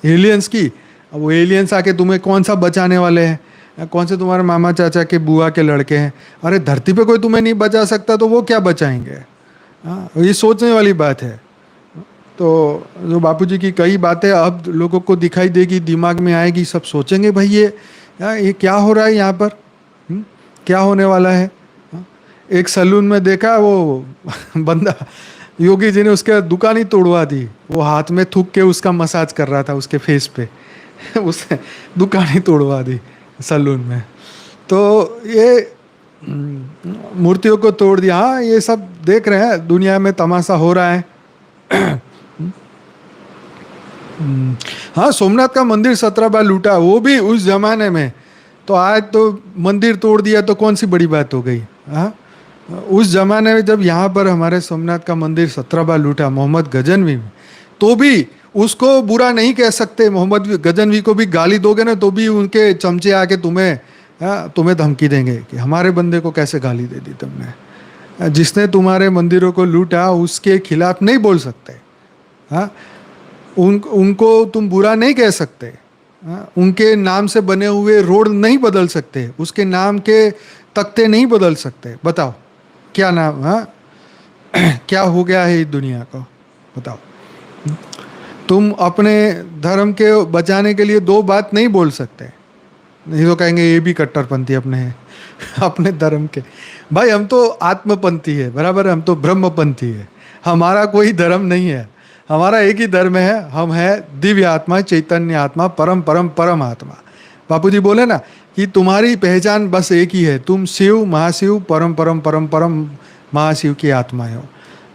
Speaker 1: एलियंस की। अब वो एलियंस आके तुम्हें कौन सा बचाने वाले हैं, कौन से तुम्हारे मामा चाचा के बुआ के लड़के हैं। अरे धरती पे कोई तुम्हें नहीं बचा सकता तो वो क्या बचाएंगे। हाँ, ये सोचने वाली बात है। तो जो बापूजी की कई बातें अब लोगों को दिखाई देगी, दिमाग में आएगी, सब सोचेंगे भाई ये क्या हो रहा है यहाँ पर, क्या होने वाला है। एक सैलून में देखा वो बंदा, योगी जी ने उसके दुकान ही तोड़वा दी। वो हाथ में थूक के उसका मसाज कर रहा था उसके फेस पे उसने दुकान ही तोड़वा दी सैलून में। तो ये मूर्तियों को तोड़ दिया। हाँ, ये सब देख रहे हैं, दुनिया में तमाशा हो रहा है। हाँ, सोमनाथ का मंदिर 17 बार लूटा, वो भी उस जमाने में। तो आज तो मंदिर तोड़ दिया तो कौन सी बड़ी बात हो गई। हाँ, उस जमाने में जब यहाँ पर हमारे सोमनाथ का मंदिर 17 बार लूटा मोहम्मद गजनवी में, तो भी उसको बुरा नहीं कह सकते। मोहम्मद गजनवी को भी गाली दोगे ना तो भी उनके चमचे आके तुम्हें धमकी देंगे कि हमारे बंदे को कैसे गाली दे दी तुमने। जिसने तुम्हारे मंदिरों को लूटा उसके खिलाफ नहीं बोल सकते। हाँ, उनको तुम बुरा नहीं कह सकते। उनके नाम से बने हुए रोड नहीं बदल सकते, उसके नाम के तख्ते नहीं बदल सकते। बताओ क्या नाम, हाँ क्या हो गया है इस दुनिया को, बताओ। तुम अपने धर्म के बचाने के लिए दो बात नहीं बोल सकते, नहीं तो कहेंगे ये भी कट्टरपंथी अपने हैं अपने धर्म के। भाई हम तो आत्मपंथी है, बराबर, हम तो ब्रह्मपंथी है। हमारा कोई धर्म नहीं है, हमारा एक ही धर्म है, हम है दिव्य आत्मा, चैतन्य आत्मा, परम परम परम आत्मा। बापूजी बोले ना कि तुम्हारी पहचान बस एक ही है, तुम शिव, महाशिव, परम परम परम परम महाशिव की आत्मा हो।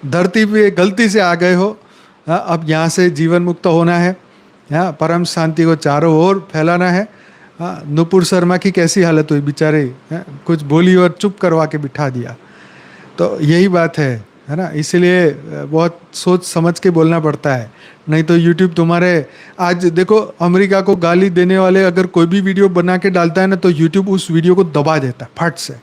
Speaker 1: धरती पे गलती से आ गए हो, अब यहाँ से जीवन मुक्त होना है, यहाँ परम शांति को चारों ओर फैलाना है। नुपुर शर्मा की कैसी हालत हुई बेचारे, कुछ बोली और चुप करवा के बिठा दिया। तो यही बात है ना, इसलिए बहुत सोच समझ के बोलना पड़ता है, नहीं तो यूट्यूब तुम्हारे, आज देखो अमेरिका को गाली देने वाले अगर कोई भी वीडियो बना के डालता है ना तो यूट्यूब उस वीडियो को दबा देता है फट से,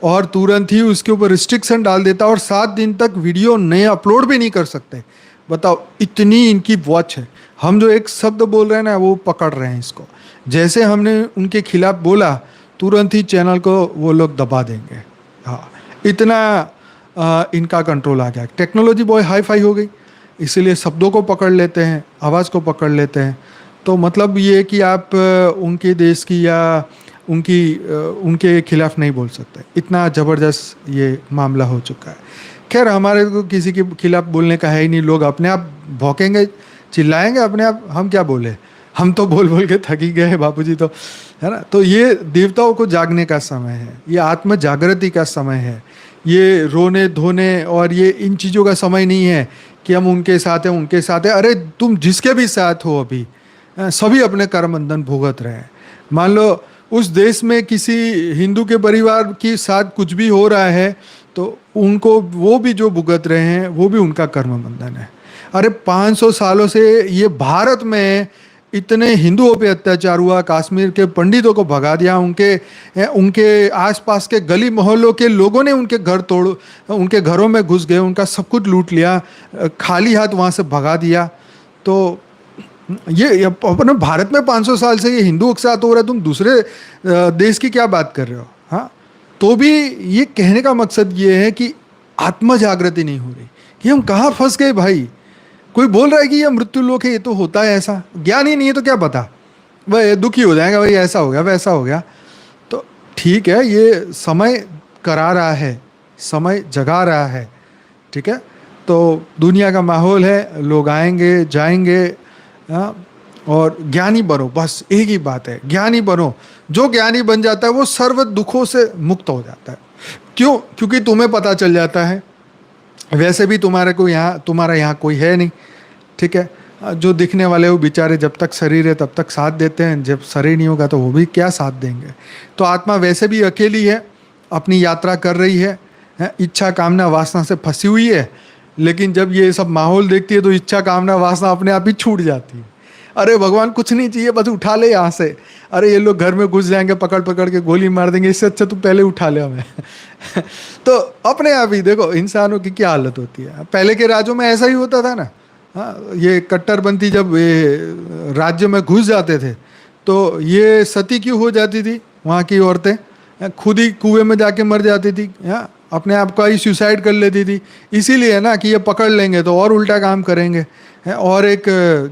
Speaker 1: और तुरंत ही उसके ऊपर रिस्ट्रिक्शन डाल देता है, और 7 दिन तक वीडियो नए अपलोड भी नहीं कर सकते। बताओ, इतनी इनकी वॉच है। हम जो एक शब्द बोल रहे हैं ना वो पकड़ रहे हैं इसको, जैसे हमने उनके खिलाफ बोला तुरंत ही चैनल को वो लोग दबा देंगे। हाँ, इतना इनका कंट्रोल आ गया। टेक्नोलॉजी बहुत हाई फाई हो गई, इसीलिए शब्दों को पकड़ लेते हैं, आवाज़ को पकड़ लेते हैं। तो मतलब ये कि आप उनके देश की या उनके खिलाफ नहीं बोल सकते, इतना ज़बरदस्त ये मामला हो चुका है। खैर, हमारे को किसी के खिलाफ बोलने का है ही नहीं, लोग अपने आप भौंकेंगे, चिल्लाएंगे अपने आप, हम क्या बोले, हम तो बोल बोल के थक ही गए बापूजी, तो है ना। तो ये देवताओं को जागने का समय है, ये आत्म जागृति का समय है, ये रोने धोने और ये इन चीज़ों का समय नहीं है कि हम उनके साथ हैं उनके साथ हैं। अरे तुम जिसके भी साथ हो अभी, सभी अपने कर्म बंधन भुगत रहे हैं। मान लो उस देश में किसी हिंदू के परिवार के साथ कुछ भी हो रहा है तो उनको, वो भी जो भुगत रहे हैं वो भी उनका कर्म बंधन है। अरे 500 सालों से ये भारत में इतने हिंदुओं पे अत्याचार हुआ, कश्मीर के पंडितों को भगा दिया, उनके आसपास के गली मोहल्लों के लोगों ने उनके घर तोड़, उनके घरों में घुस गए, उनका सब कुछ लूट लिया, खाली हाथ वहाँ से भगा दिया। तो ये अपने भारत में 500 साल से ये हिंदुओं के साथ हो रहा है, तुम दूसरे देश की क्या बात कर रहे हो। हाँ, तो भी ये कहने का मकसद ये है कि आत्म जागृति नहीं हो रही, कि हम कहाँ फंस गए भाई। कोई बोल रहा है कि ये मृत्यु लोक है, ये तो होता है ऐसा, ज्ञान ही नहीं है तो क्या पता, वह दुखी हो जाएगा, भाई ऐसा हो गया वैसा हो गया। तो ठीक है, ये समय करा रहा है, समय जगा रहा है, ठीक है। तो दुनिया का माहौल है, लोग आएंगे जाएंगे, हाँ, और ज्ञानी बनो, बस एक ही बात है, ज्ञानी बनो। जो ज्ञानी बन जाता है वो सर्व दुखों से मुक्त हो जाता है। क्यों? क्योंकि तुम्हें पता चल जाता है वैसे भी तुम्हारा यहाँ कोई है नहीं, ठीक है। जो दिखने वाले वो बेचारे जब तक शरीर है तब तक साथ देते हैं, जब शरीर नहीं होगा तो वो भी क्या साथ देंगे। तो आत्मा वैसे भी अकेली है, अपनी यात्रा कर रही है, इच्छा कामना वासना से फंसी हुई है। लेकिन जब ये सब माहौल देखती है तो इच्छा कामना वासना अपने आप ही छूट जाती है। अरे भगवान कुछ नहीं चाहिए, बस उठा ले यहाँ से। अरे ये लोग घर में घुस जाएंगे, पकड़ पकड़ के गोली मार देंगे, इससे अच्छा तू पहले उठा ले हमें। तो अपने आप ही देखो इंसानों की क्या हालत होती है। पहले के राज्यों में ऐसा ही होता था ना। हाँ, ये कट्टरपंथी जब ये राज्य में घुस जाते थे तो ये सती क्यों हो जाती थी, वहाँ की औरतें खुद ही कुएं में जाके मर जाती थी, अपने आप का ही सुसाइड कर लेती थी। इसीलिए ना कि ये पकड़ लेंगे तो और उल्टा काम करेंगे, और एक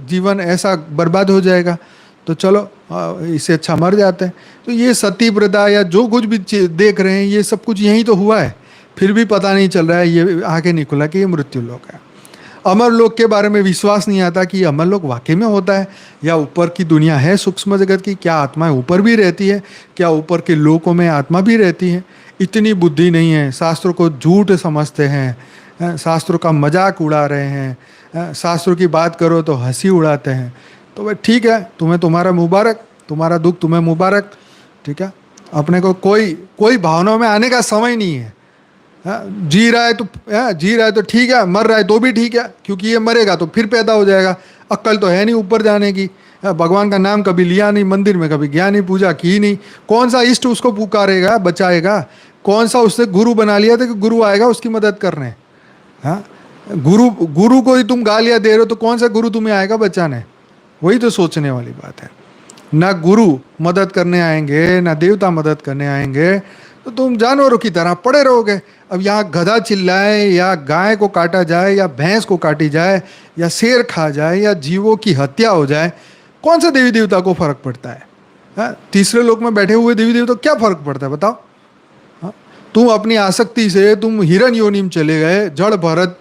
Speaker 1: जीवन ऐसा बर्बाद हो जाएगा, तो चलो इससे अच्छा मर जाते हैं। तो ये सती प्रथा या जो कुछ भी देख रहे हैं ये सब कुछ यही तो हुआ है, फिर भी पता नहीं चल रहा है, ये आगे नहीं खुला कि ये मृत्यु लोक है। अमर लोक के बारे में विश्वास नहीं आता कि अमर लोक वाकई में होता है, या ऊपर की दुनिया है सूक्ष्म जगत की, क्या आत्माएं ऊपर भी रहती है, क्या ऊपर के लोकों में आत्मा भी रहती है। इतनी बुद्धि नहीं है, शास्त्रों को झूठ समझते हैं, शास्त्रों का मजाक उड़ा रहे हैं, शास्त्रों की बात करो तो हंसी उड़ाते हैं। तो भाई ठीक है, तुम्हें तुम्हारा मुबारक, तुम्हारा दुख तुम्हें मुबारक, ठीक है। अपने को कोई भावनाओं में आने का समय नहीं है। जी रहा है तो ठीक है, मर रहा है तो भी ठीक है, क्योंकि ये मरेगा तो फिर पैदा हो जाएगा। अक्ल तो है नहीं ऊपर जाने की, भगवान का नाम कभी लिया नहीं, मंदिर में कभी गया नहीं, पूजा की नहीं, कौन सा इष्ट उसको पुकारेगा, बचाएगा। कौन सा उससे गुरु बना लिया था कि गुरु आएगा उसकी मदद करने। हाँ, गुरु को ही तुम गालियाँ दे रहे हो तो कौन सा गुरु तुम्हें आएगा बचाने। वही तो सोचने वाली बात है। ना गुरु मदद करने आएंगे, ना देवता मदद करने आएंगे, तो तुम जानवरों की तरह पड़े रहोगे। अब यहाँ गधा चिल्लाए, या गाय को काटा जाए, या भैंस को काटी जाए, या शेर खा जाए, या जीवों की हत्या हो जाए, कौन सा देवी देवता को फर्क पड़ता है? तीसरे लोक में बैठे हुए देवी देवता क्या फर्क पड़ता है बताओ। तुम अपनी आसक्ति से तुम हिरण योनि में चले गए, जड़ भरत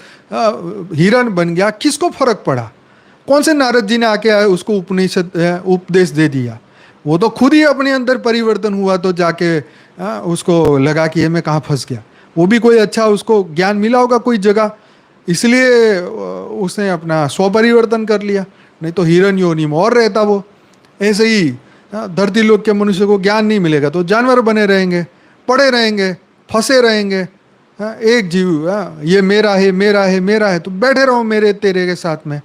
Speaker 1: हिरण बन गया, किसको फर्क पड़ा? कौन से नारद जी ने आके उसको उपदेश दे दिया? वो तो खुद ही अपने अंदर परिवर्तन हुआ तो जाके उसको लगा कि ये मैं कहाँ फंस गया। वो भी कोई अच्छा उसको ज्ञान मिला होगा कोई जगह, इसलिए उसने अपना स्वपरिवर्तन कर लिया, नहीं तो हिरण योनि में और रहता वो। ऐसे ही धरती लोक के मनुष्य को ज्ञान नहीं मिलेगा तो जानवर बने रहेंगे, पड़े रहेंगे, फंसे रहेंगे। एक जीव ये मेरा है मेरा है मेरा है, तो बैठे रहो मेरे तेरे के साथ में।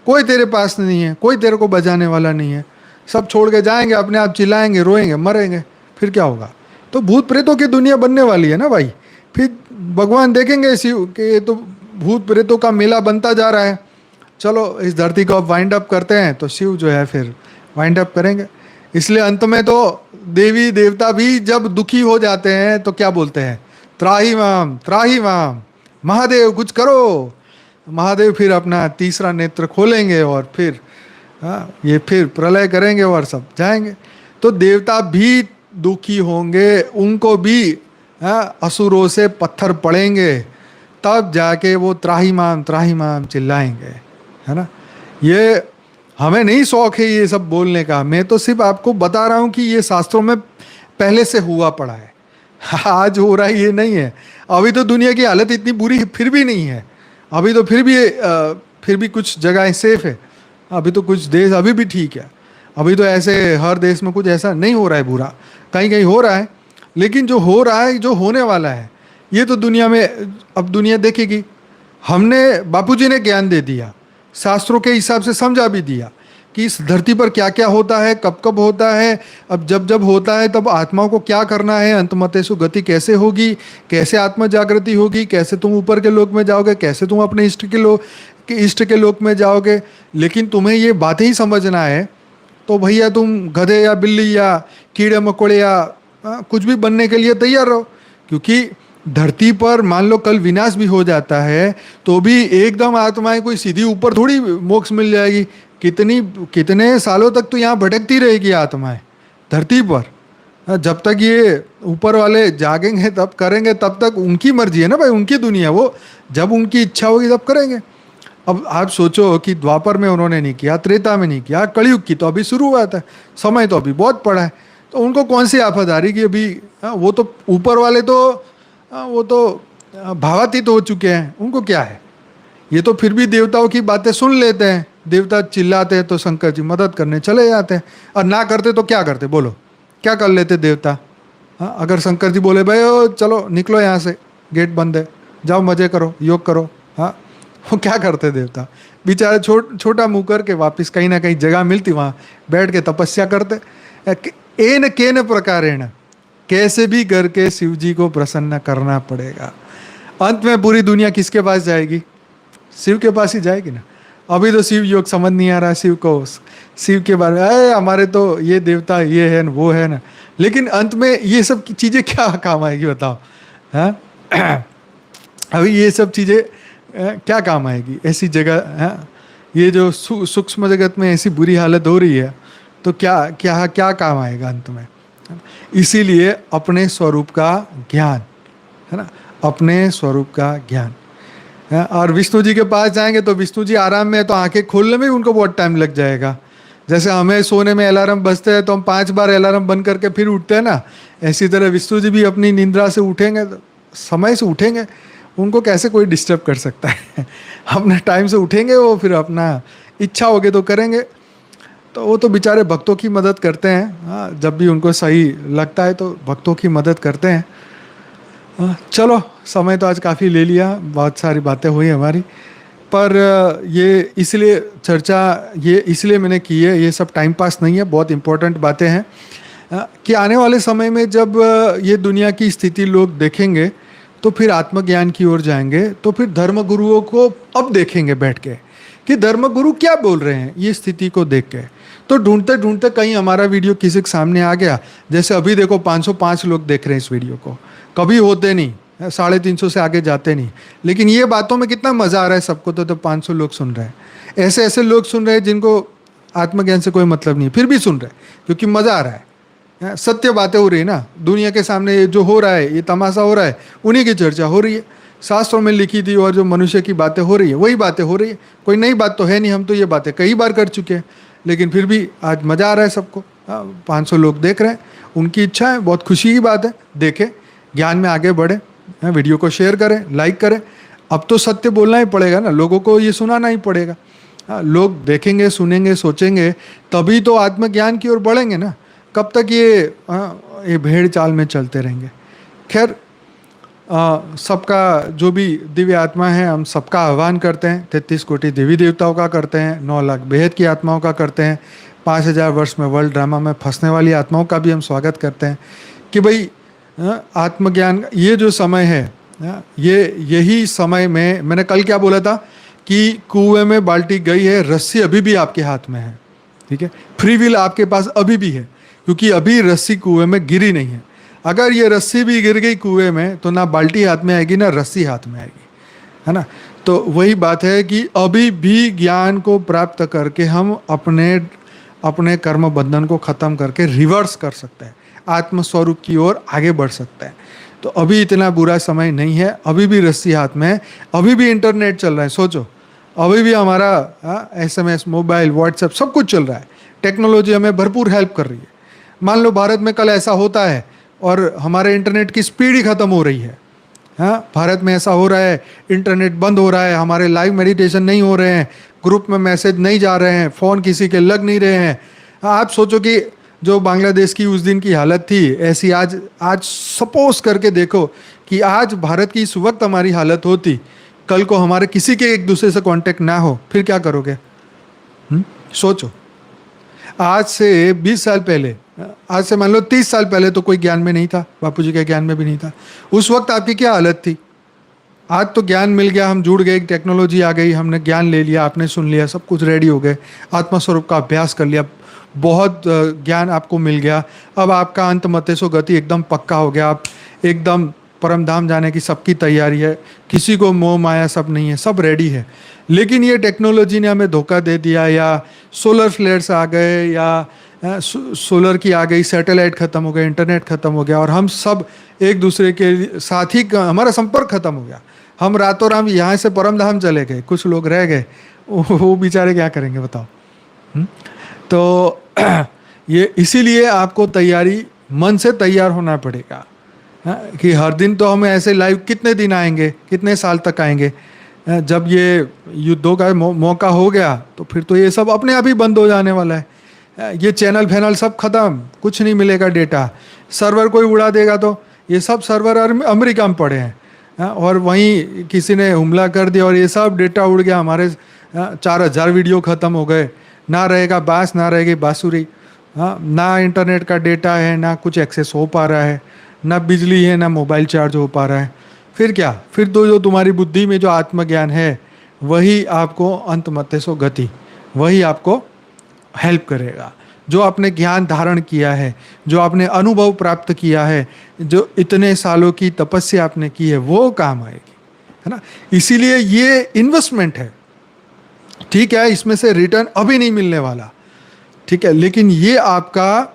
Speaker 1: कोई तेरे पास नहीं है, कोई तेरे को बचाने वाला नहीं है, सब छोड़ के जाएंगे, अपने आप चिल्लाएंगे, रोएंगे, मरेंगे, फिर क्या होगा? तो भूत प्रेतों की दुनिया बनने वाली है ना भाई। फिर भगवान देखेंगे शिव कि ये तो भूत प्रेतों का मेला बनता जा रहा है, चलो इस धरती को अब वाइंड अप करते हैं, तो शिव जो है फिर वाइंड अप करेंगे। इसलिए अंत में तो देवी देवता भी जब दुखी हो जाते हैं तो क्या बोलते हैं? त्राही माम, महादेव कुछ करो। महादेव फिर अपना तीसरा नेत्र खोलेंगे और फिर ये फिर प्रलय करेंगे और सब जाएंगे। तो देवता भी दुखी होंगे, उनको भी असुरों से पत्थर पड़ेंगे, तब जाके वो त्राही माम चिल्लाएंगे, है ना। ये हमें नहीं शौक है ये सब बोलने का, मैं तो सिर्फ आपको बता रहा हूँ कि ये शास्त्रों में पहले से हुआ पड़ा है, आज हो रहा है ये नहीं है। अभी तो दुनिया की हालत इतनी बुरी फिर भी नहीं है, अभी तो फिर भी कुछ जगह सेफ है, अभी तो कुछ देश अभी भी ठीक है। अभी तो ऐसे हर देश में कुछ ऐसा नहीं हो रहा है बुरा, कहीं कहीं हो रहा है, लेकिन जो हो रहा है, जो होने वाला है, ये तो दुनिया में अब दुनिया देखेगी। हमने बापूजी ने ज्ञान दे दिया, शास्त्रों के हिसाब से समझा भी दिया कि इस धरती पर क्या क्या होता है, कब कब होता है, अब जब जब होता है तब आत्माओं को क्या करना है, अंतमतेषु गति कैसे होगी, कैसे आत्म जागृति होगी, कैसे तुम ऊपर के लोक में जाओगे, कैसे तुम अपने इष्ट के लोक में जाओगे। लेकिन तुम्हें ये बातें ही समझना है तो भैया तुम गधे या बिल्ली या कीड़े मकोड़े या कुछ भी बनने के लिए तैयार रहो, क्योंकि धरती पर मान लो कल विनाश भी हो जाता है तो भी एकदम आत्माएं कोई सीधी ऊपर थोड़ी मोक्ष मिल जाएगी। कितने सालों तक तो यहाँ भटकती रहेगी आत्माएं धरती पर। जब तक ये ऊपर वाले जागेंगे तब करेंगे, तब तक उनकी मर्जी है ना भाई, उनकी दुनिया, वो जब उनकी इच्छा होगी तब करेंगे। अब आप सोचो कि द्वापर में उन्होंने नहीं किया, त्रेता में नहीं किया, कलयुग की तो अभी शुरुआत है, समय तो अभी बहुत पड़ा है, तो उनको कौन सी आफत आ रही कि अभी वो तो ऊपर वाले तो वो तो भावातीत हो चुके हैं, उनको क्या है। ये तो फिर भी देवताओं की बातें सुन लेते हैं, देवता चिल्लाते हैं तो शंकर जी मदद करने चले जाते हैं, और ना करते तो क्या करते, बोलो क्या कर लेते देवता। हाँ, अगर शंकर जी बोले भाई ओ चलो निकलो यहाँ से, गेट बंद है, जाओ मजे करो, योग करो, हाँ, वो क्या करते देवता, बेचारे छोटा मुंह करके वापस कहीं ना कहीं जगह मिलती वहाँ बैठ के तपस्या करते। एन केन प्रकारेण, कैसे भी करके शिव जी को प्रसन्न करना पड़ेगा। अंत में पूरी दुनिया किसके पास जाएगी, शिव के पास ही जाएगी ना। अभी तो शिव योग समझ नहीं आ रहा शिव को, शिव के बारे में अरे हमारे तो ये देवता ये है न वो है ना, लेकिन अंत में ये सब चीज़ें क्या काम आएगी बताओ। हाँ अभी ये सब चीज़ें क्या काम आएगी ऐसी जगह। हाँ, ये जो सूक्ष्म जगत में ऐसी बुरी हालत हो रही है तो क्या क्या क्या काम आएगा अंत में। इसीलिए अपने स्वरूप का ज्ञान है ना, अपने स्वरूप का ज्ञान। और विष्णु जी के पास जाएंगे तो विष्णु जी आराम में है तो आंखें खोलने में भी उनको बहुत टाइम लग जाएगा। जैसे हमें सोने में अलार्म बजते हैं तो हम 5 बार अलार्म बंद करके फिर उठते हैं ना, इसी तरह विष्णु जी भी अपनी निंद्रा से उठेंगे तो समय से उठेंगे, उनको कैसे कोई डिस्टर्ब कर सकता है। अपने टाइम से उठेंगे वो, फिर अपना इच्छा होगी तो करेंगे। तो वो तो बेचारे भक्तों की मदद करते हैं। हाँ, जब भी उनको सही लगता है तो भक्तों की मदद करते हैं। चलो समय तो आज काफ़ी ले लिया, बहुत सारी बातें हुई हमारी, पर ये इसलिए चर्चा ये इसलिए मैंने की है, ये सब टाइम पास नहीं है, बहुत इम्पोर्टेंट बातें हैं कि आने वाले समय में जब ये दुनिया की स्थिति लोग देखेंगे तो फिर आत्मज्ञान की ओर जाएंगे, तो फिर धर्म गुरुओं को अब देखेंगे बैठ के कि धर्म गुरु क्या बोल रहे हैं ये स्थिति को देख के। तो ढूंढते ढूंढते कहीं हमारा वीडियो किसी के सामने आ गया, जैसे अभी देखो 505 लोग देख रहे हैं इस वीडियो को, कभी होते नहीं 350 से आगे जाते नहीं, लेकिन ये बातों में कितना मज़ा आ रहा है सबको। तो 500 लोग सुन रहे हैं, ऐसे ऐसे लोग सुन रहे हैं जिनको आत्मज्ञान से कोई मतलब नहीं, फिर भी सुन रहे हैं क्योंकि मज़ा आ रहा है। सत्य बातें हो रही है ना, दुनिया के सामने जो हो रहा है, ये तमाशा हो रहा है, उन्हीं की चर्चा हो रही है। शास्त्रों में लिखी थी और जो मनुष्य की बातें हो रही है वही बातें हो रही है, कोई नई बात तो है नहीं, हम तो ये बातें कई बार कर चुके हैं, लेकिन फिर भी आज मज़ा आ रहा है सबको। 500 लोग देख रहे हैं, उनकी इच्छा है, बहुत खुशी की बात है, देखें, ज्ञान में आगे बढ़े, वीडियो को शेयर करें, लाइक करें। अब तो सत्य बोलना ही पड़ेगा ना, लोगों को ये सुनाना ही पड़ेगा। लोग देखेंगे, सुनेंगे, सोचेंगे, तभी तो आत्मज्ञान की ओर बढ़ेंगे ना। कब तक ये भेड़ चाल में चलते रहेंगे। खैर, सबका जो भी दिव्य आत्मा है, हम सबका आह्वान करते हैं, 33 कोटि देवी देवताओं का करते हैं, 9 लाख बेहद की आत्माओं का करते हैं, 5000 वर्ष में वर्ल्ड ड्रामा में फंसने वाली आत्माओं का भी हम स्वागत करते हैं कि भाई आत्मज्ञान ये जो समय है, यही समय में मैंने कल क्या बोला था कि कुएं में बाल्टी गई है, रस्सी अभी भी आपके हाथ में है, ठीक है, फ्री विल आपके पास अभी भी है, क्योंकि अभी रस्सी कुएं में गिरी नहीं है। अगर ये रस्सी भी गिर गई कुएं में तो ना बाल्टी हाथ में आएगी ना रस्सी हाथ में आएगी, है ना। तो वही बात है कि अभी भी ज्ञान को प्राप्त करके हम अपने कर्म बंधन को ख़त्म करके रिवर्स कर सकते हैं, आत्मस्वरूप की ओर आगे बढ़ सकते हैं। तो अभी इतना बुरा समय नहीं है, अभी भी रस्सी हाथ में है, अभी भी इंटरनेट चल रहा है। सोचो, अभी भी हमारा SMS, मोबाइल, व्हाट्सएप सब कुछ चल रहा है, टेक्नोलॉजी हमें भरपूर हेल्प कर रही है। मान लो भारत में कल ऐसा होता है और हमारे इंटरनेट की स्पीड ही ख़त्म हो रही है, हाँ, भारत में ऐसा हो रहा है, इंटरनेट बंद हो रहा है, हमारे लाइव मेडिटेशन नहीं हो रहे हैं, ग्रुप में मैसेज नहीं जा रहे हैं, फ़ोन किसी के लग नहीं रहे हैं। आप सोचो कि जो बांग्लादेश की उस दिन की हालत थी, ऐसी आज सपोज करके देखो कि आज भारत की इस वक्त हमारी हालत होती, कल को हमारे किसी के एक दूसरे से कांटेक्ट ना हो, फिर क्या करोगे। सोचो, आज से 20 साल पहले, आज से मान लो 30 साल पहले तो कोई ज्ञान में नहीं था, बापूजी के ज्ञान में भी नहीं था, उस वक्त आपकी क्या हालत थी। आज तो ज्ञान मिल गया, हम जुड़ गए, टेक्नोलॉजी आ गई, हमने ज्ञान ले लिया, आपने सुन लिया, सब कुछ रेडी हो गए, आत्मस्वरूप का अभ्यास कर लिया, बहुत ज्ञान आपको मिल गया। अब आपका अंत मतेसो गति एकदम पक्का हो गया, आप एकदम परम धाम जाने की सबकी तैयारी है, किसी को मोह माया सब नहीं है, सब रेडी है। लेकिन ये टेक्नोलॉजी ने हमें धोखा दे दिया, या सोलर फ्लेयर्स आ गए, या सोलर की आ गई, सैटेलाइट ख़त्म हो गया, इंटरनेट ख़त्म हो गया, और हम सब एक दूसरे के साथ ही हमारा संपर्क ख़त्म हो गया। हम रातों रात यहाँ से परम धाम चले गए, कुछ लोग रह गए, वो बेचारे क्या करेंगे बताओ। तो ये इसीलिए आपको तैयारी, मन से तैयार होना पड़ेगा। कि हर दिन तो हम ऐसे लाइव कितने दिन आएंगे, कितने साल तक आएंगे। जब ये युद्धों का मौका हो गया तो फिर तो ये सब अपने आप ही बंद हो जाने वाला है। ये चैनल फैनल सब खत्म, कुछ नहीं मिलेगा डेटा। सर्वर कोई उड़ा देगा तो ये सब सर्वर अमेरिका में पड़े हैं, और वहीं किसी ने हमला कर दिया और ये सब डेटा उड़ गया, हमारे 4000 वीडियो ख़त्म हो गए। ना रहेगा बाँस, ना रहेगी बाँसुरी, ना इंटरनेट का डेटा है, ना कुछ एक्सेस हो पा रहा है, ना बिजली है, ना मोबाइल चार्ज हो पा रहा है। फिर क्या? फिर तो जो तुम्हारी बुद्धि में जो आत्मज्ञान है वही आपको अंत मते सो गति, वही आपको हेल्प करेगा। जो आपने ज्ञान धारण किया है, जो आपने अनुभव प्राप्त किया है, जो इतने सालों की तपस्या आपने की है, वो काम आएगी, है ना। इसीलिए ये इन्वेस्टमेंट है, ठीक है। इसमें से रिटर्न अभी नहीं मिलने वाला, ठीक है, लेकिन ये आपका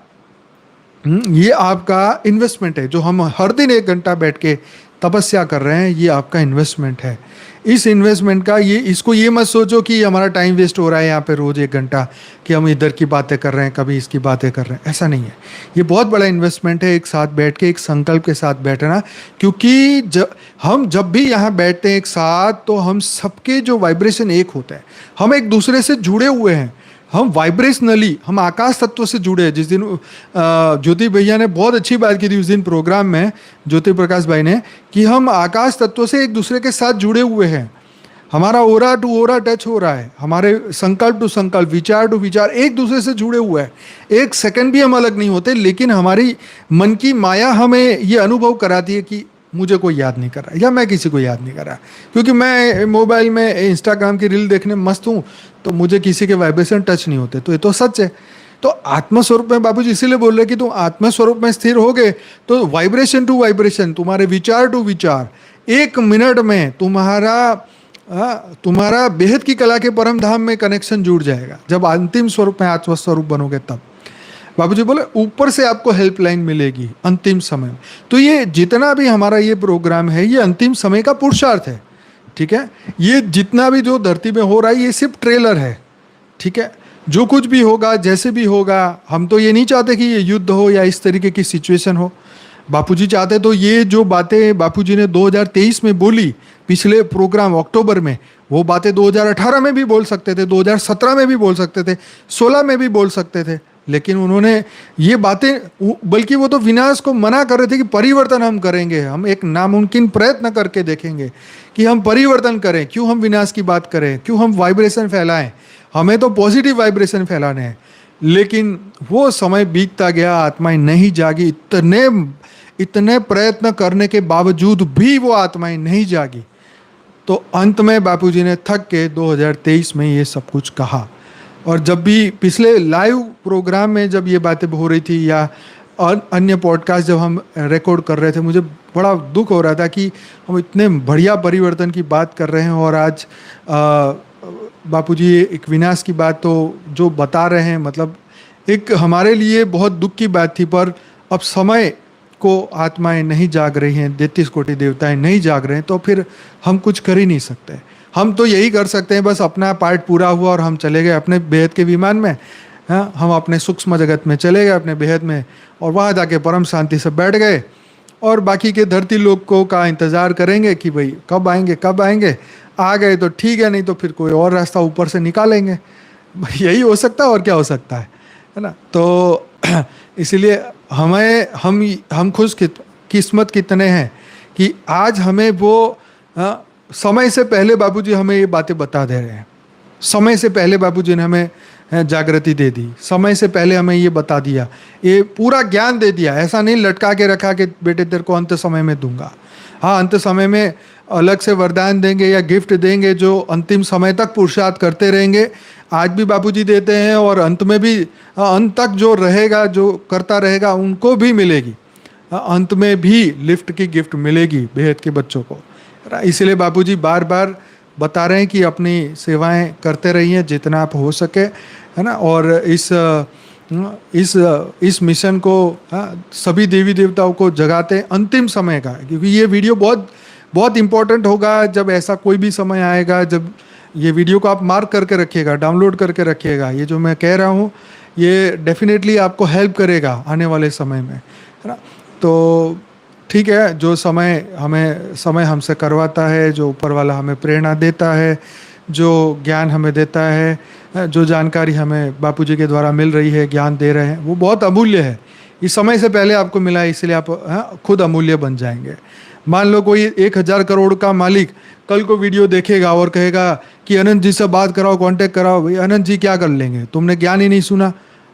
Speaker 1: इन्वेस्टमेंट है। जो हम हर दिन 1 घंटा बैठ के तपस्या कर रहे हैं, ये आपका इन्वेस्टमेंट है। इस इन्वेस्टमेंट का इसको ये मत सोचो कि हमारा टाइम वेस्ट हो रहा है यहाँ पे रोज 1 घंटा, कि हम इधर की बातें कर रहे हैं, कभी इसकी बातें कर रहे हैं, ऐसा नहीं है। ये बहुत बड़ा इन्वेस्टमेंट है, एक साथ बैठ के एक संकल्प के साथ बैठना। क्योंकि हम जब भी यहाँ बैठते हैं एक साथ, तो हम सबके जो वाइब्रेशन एक होते हैं, हम एक दूसरे से जुड़े हुए हैं, हम वाइब्रेशनली, हम आकाश तत्व से जुड़े हैं। जिस दिन ज्योति भैया ने बहुत अच्छी बात की थी उस दिन प्रोग्राम में, ज्योति प्रकाश भाई ने, कि हम आकाश तत्व से एक दूसरे के साथ जुड़े हुए हैं। हमारा ओरा टू ओरा टच हो रहा है, हमारे संकल्प टू संकल्प, विचार टू विचार एक दूसरे से जुड़े हुए हैं। एक सेकंड भी हम अलग नहीं होते, लेकिन हमारी मन की माया हमें ये अनुभव कराती है कि मुझे कोई याद नहीं कर रहा, या मैं किसी को याद नहीं कर रहा, क्योंकि मैं मोबाइल में इंस्टाग्राम की रील देखने में मस्त हूँ, तो मुझे किसी के वाइब्रेशन टच नहीं होते। तो ये तो सच है। तो आत्मस्वरूप में बाबूजी इसीलिए बोल रहे कि तुम आत्मस्वरूप में स्थिर हो गए तो वाइब्रेशन टू वाइब्रेशन, तुम्हारे विचार टू विचार, 1 मिनट में तुम्हारा बेहद की कला के परम धाम में कनेक्शन जुड़ जाएगा। जब अंतिम स्वरूप में आत्मस्वरूप बनोगे तब बाबूजी बोले ऊपर से आपको हेल्पलाइन मिलेगी अंतिम समय में। तो ये जितना भी हमारा ये प्रोग्राम है, ये अंतिम समय का पुरुषार्थ है, ठीक है। ये जितना भी जो धरती में हो रहा है, ये सिर्फ ट्रेलर है, ठीक है। जो कुछ भी होगा, जैसे भी होगा, हम तो ये नहीं चाहते कि ये युद्ध हो या इस तरीके की सिचुएशन हो। बापूजी चाहते तो ये जो बातें बापूजी ने 2023 में बोली, पिछले प्रोग्राम अक्टूबर में, वो बातें 2018 में भी बोल सकते थे, 2017 में भी बोल सकते थे, 16 में भी बोल सकते थे। लेकिन उन्होंने ये बातें, बल्कि वो तो विनाश को मना कर रहे थे कि परिवर्तन हम करेंगे, हम एक नामुमकिन प्रयत्न करके देखेंगे कि हम परिवर्तन करें। क्यों हम विनाश की बात करें, क्यों हम वाइब्रेशन फैलाएं, हमें तो पॉजिटिव वाइब्रेशन फैलाने हैं। लेकिन वो समय बीतता गया, आत्माएं नहीं जागी, इतने प्रयत्न करने के बावजूद भी वो आत्माएं नहीं जागी। तो अंत में बापूजी ने थक के 2023 में ये सब कुछ कहा। और जब भी पिछले लाइव प्रोग्राम में जब ये बातें हो रही थी, या अन्य पॉडकास्ट जब हम रिकॉर्ड कर रहे थे, मुझे बड़ा दुख हो रहा था कि हम इतने बढ़िया परिवर्तन की बात कर रहे हैं, और आज बापूजी एक विनाश की बात तो जो बता रहे हैं, मतलब एक हमारे लिए बहुत दुख की बात थी। पर अब समय को आत्माएं नहीं जाग रही हैं, 33 कोटि देवताएं नहीं जाग रहे हैं, तो फिर हम कुछ कर ही नहीं सकते। हम तो यही कर सकते हैं, बस अपना पार्ट पूरा हुआ और हम चले गए अपने बेहद के विमान में, हाँ, हम अपने सूक्ष्म जगत में चले गए, अपने बेहद में, और वहाँ जाके परम शांति से बैठ गए। और बाकी के धरती लोग का इंतज़ार करेंगे कि भाई कब आएंगे, कब आएंगे। आ गए तो ठीक है, नहीं तो फिर कोई और रास्ता ऊपर से निकालेंगे। यही हो सकता है, और क्या हो सकता है ना। तो इसीलिए हम खुश किस्मत कितने हैं कि आज हमें वो समय से पहले बापूजी हमें ये बातें बता दे रहे हैं। समय से पहले बापूजी ने हमें जागृति दे दी, समय से पहले हमें ये बता दिया, ये पूरा ज्ञान दे दिया। ऐसा नहीं लटका के रखा कि बेटे तेरे को अंत समय में दूंगा। हाँ, अंत समय में अलग से वरदान देंगे या गिफ्ट देंगे, जो अंतिम समय तक पुरुषार्थ करते रहेंगे। आज भी बापूजी देते हैं, और अंत में भी, अंत तक जो रहेगा, जो करता रहेगा, उनको भी मिलेगी। अंत में भी लिफ्ट की गिफ्ट मिलेगी बेहद के बच्चों को। इसीलिए बापूजी बार बार बता रहे हैं कि अपनी सेवाएं करते रहिए जितना आप हो सके, है ना। और इस मिशन को सभी देवी देवताओं को जगाते अंतिम समय का, क्योंकि ये वीडियो बहुत बहुत इंपॉर्टेंट होगा। जब ऐसा कोई भी समय आएगा, जब ये वीडियो को आप मार्क करके रखिएगा, डाउनलोड करके रखिएगा। ये जो मैं कह रहा हूँ ये डेफिनेटली आपको हेल्प करेगा आने वाले समय में, है ना। तो ठीक है, जो समय हमसे करवाता है, जो ऊपर वाला हमें प्रेरणा देता है, जो ज्ञान हमें देता है, जो जानकारी हमें बापूजी के द्वारा मिल रही है, ज्ञान दे रहे हैं, वो बहुत अमूल्य है। इस समय से पहले आपको मिला है, इसलिए आप खुद अमूल्य बन जाएंगे। मान लो कोई 1000 करोड़ का मालिक कल को वीडियो देखेगा और कहेगा कि अनंत जी से बात कराओ, कांटेक्ट कराओ। भाई अनंत जी क्या कर लेंगे? तुमने ज्ञान ही नहीं सुना,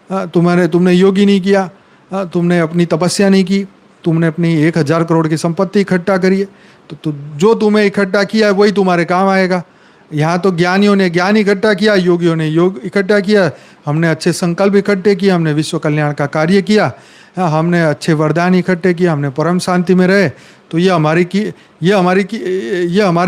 Speaker 1: तुमने योग ही नहीं किया, तुमने अपनी तपस्या नहीं की, तुमने अपनी 1000 करोड़ की संपत्ति इकट्ठा करी है, तो जो तुम्हें इकट्ठा किया है वही तुम्हारे काम आएगा। यहाँ तो ज्ञानियों ने ज्ञान इकट्ठा किया, योगियों ने योग इकट्ठा किया, हमने अच्छे संकल्प इकट्ठे किए, हमने विश्व कल्याण का कार्य किया, हमने अच्छे वरदान इकट्ठे किए, हमने परम शांति में रहे। तो ये हमारी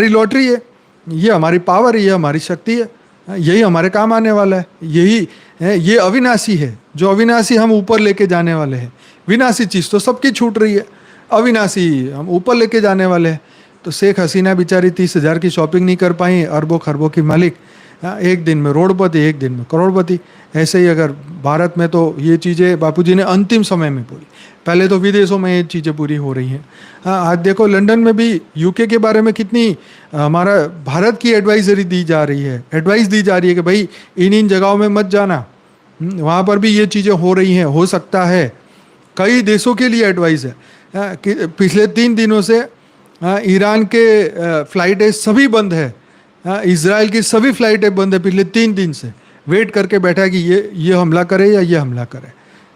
Speaker 1: लॉटरी है, ये हमारी पावर है, ये हमारी शक्ति है, यही हमारे काम आने वाला है। यही है, ये अविनाशी है। जो अविनाशी हम ऊपर लेके जाने वाले हैं। विनाशी चीज़ तो सबकी छूट रही है, अविनाशी हम ऊपर लेके जाने वाले हैं। तो शेख हसीना बेचारी 30,000 की शॉपिंग नहीं कर पाई, अरबों खरबों की मालिक, एक दिन में रोडपति, एक दिन में करोड़पति। ऐसे ही अगर भारत में, तो ये चीज़ें बापूजी ने अंतिम समय में पूरी, पहले तो विदेशों में ये चीज़ें पूरी हो रही हैं। आज देखो लंदन में भी यूके के बारे में कितनी हमारा भारत की एडवाइजरी दी जा रही है, एडवाइस दी जा रही है कि भाई इन जगहों में मत जाना। वहाँ पर भी ये चीज़ें हो रही हैं, हो सकता है। कई देशों के लिए एडवाइस है कि पिछले 3 दिनों से ईरान के फ़्लाइटें सभी बंद है, इजराइल की सभी फ़्लाइटें बंद है पिछले 3 दिन से। वेट करके बैठा है कि ये हमला करे या ये हमला करे,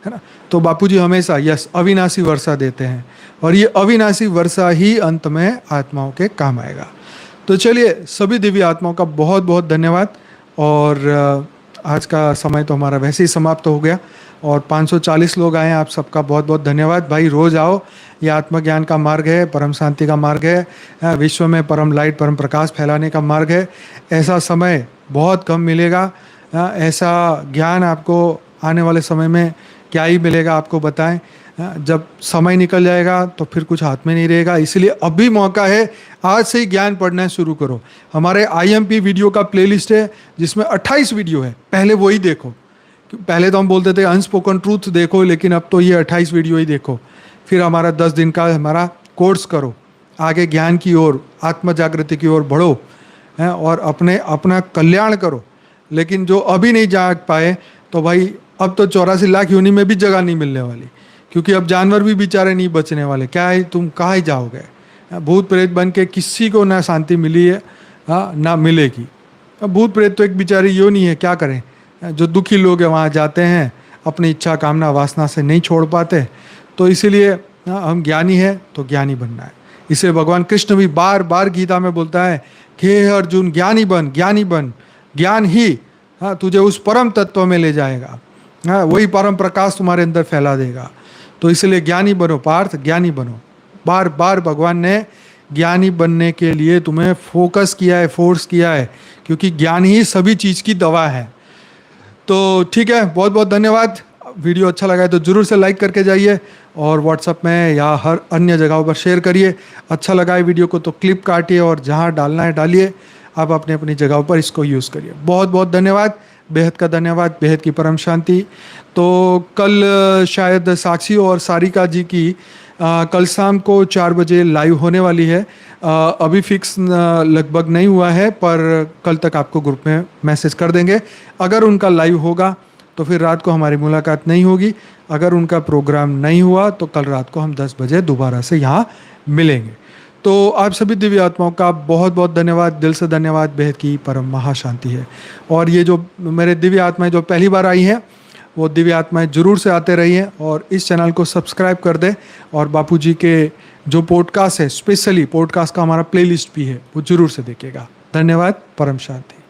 Speaker 1: है ना। तो बापूजी हमेशा यस अविनाशी वर्षा देते हैं, और ये अविनाशी वर्षा ही अंत में आत्माओं के काम आएगा। तो चलिए, सभी दिव्य आत्माओं का बहुत बहुत धन्यवाद। और आज का समय तो हमारा वैसे ही समाप्त हो गया, और 540 लोग आए, आप सबका बहुत बहुत धन्यवाद। भाई रोज़ आओ, ये आत्मज्ञान का मार्ग है, परम शांति का मार्ग है, विश्व में परम लाइट, परम प्रकाश फैलाने का मार्ग है। ऐसा समय बहुत कम मिलेगा, ऐसा ज्ञान आपको आने वाले समय में क्या ही मिलेगा, आपको बताएं। जब समय निकल जाएगा तो फिर कुछ हाथ में नहीं रहेगा। इसलिए अभी मौका है, आज से ही ज्ञान पढ़ना शुरू करो। हमारे IMP वीडियो का प्लेलिस्ट है जिसमें 28 वीडियो है, पहले वही देखो। पहले तो हम बोलते थे अनस्पोकन ट्रूथ देखो, लेकिन अब तो ये 28 वीडियो ही देखो। फिर हमारा 10 दिन का हमारा कोर्स करो, आगे ज्ञान की ओर, आत्म जागृति की ओर बढ़ो, और अपना कल्याण करो। लेकिन जो अभी नहीं जाग पाए, तो भाई अब तो 84 लाख योनि में भी जगह नहीं मिलने वाली, क्योंकि अब जानवर भी बेचारे नहीं बचने वाले। क्या है, तुम कहाँ ही जाओगे? भूत प्रेत बन के किसी को ना शांति मिली है, ना मिलेगी। अब भूत प्रेत तो एक बेचारी योनि है, क्या करें। जो दुखी लोग हैं वहाँ जाते हैं, अपनी इच्छा कामना वासना से नहीं छोड़ पाते। तो इसीलिए हम ज्ञानी है तो ज्ञानी बनना है। इसे भगवान कृष्ण भी बार बार गीता में बोलता है कि हे अर्जुन, ज्ञानी बन, ज्ञानी बन। ज्ञान ही तुझे उस परम तत्व में ले जाएगा, वही परम प्रकाश तुम्हारे अंदर फैला देगा। तो इसलिए ज्ञानी बनो पार्थ, ज्ञानी बनो। बार बार भगवान ने ज्ञानी बनने के लिए तुम्हें फोकस किया है, फोर्स किया है, क्योंकि ज्ञान ही सभी चीज़ की दवा है। तो ठीक है, बहुत बहुत धन्यवाद। वीडियो अच्छा लगा है तो ज़रूर से लाइक करके जाइए, और व्हाट्सएप में या हर अन्य जगहों पर शेयर करिए। अच्छा लगा है वीडियो को तो क्लिप काटिए, और जहाँ डालना है डालिए। आप अपनी अपनी जगहों पर इसको यूज़ करिए। बहुत बहुत धन्यवाद, बेहद का धन्यवाद, बेहद की परम शांति। तो कल शायद साक्षी और सारिका जी की कल शाम को 4 बजे लाइव होने वाली है। अभी फिक्स लगभग नहीं हुआ है, पर कल तक आपको ग्रुप में मैसेज कर देंगे। अगर उनका लाइव होगा तो फिर रात को हमारी मुलाकात नहीं होगी। अगर उनका प्रोग्राम नहीं हुआ तो कल रात को हम 10 बजे दोबारा से यहाँ मिलेंगे। तो आप सभी दिव्य आत्माओं का बहुत बहुत धन्यवाद, दिल से धन्यवाद। बेहद की परम महाशांति है। और ये जो मेरे दिव्य आत्माएं जो पहली बार आई हैं, वो दिव्य आत्माएं जरूर से आते रहिए, और इस चैनल को सब्सक्राइब कर दें। और बापूजी के जो पॉडकास्ट है, स्पेशली पॉडकास्ट का हमारा प्लेलिस्ट भी है, वो जरूर से देखिएगा। धन्यवाद, परम शांति।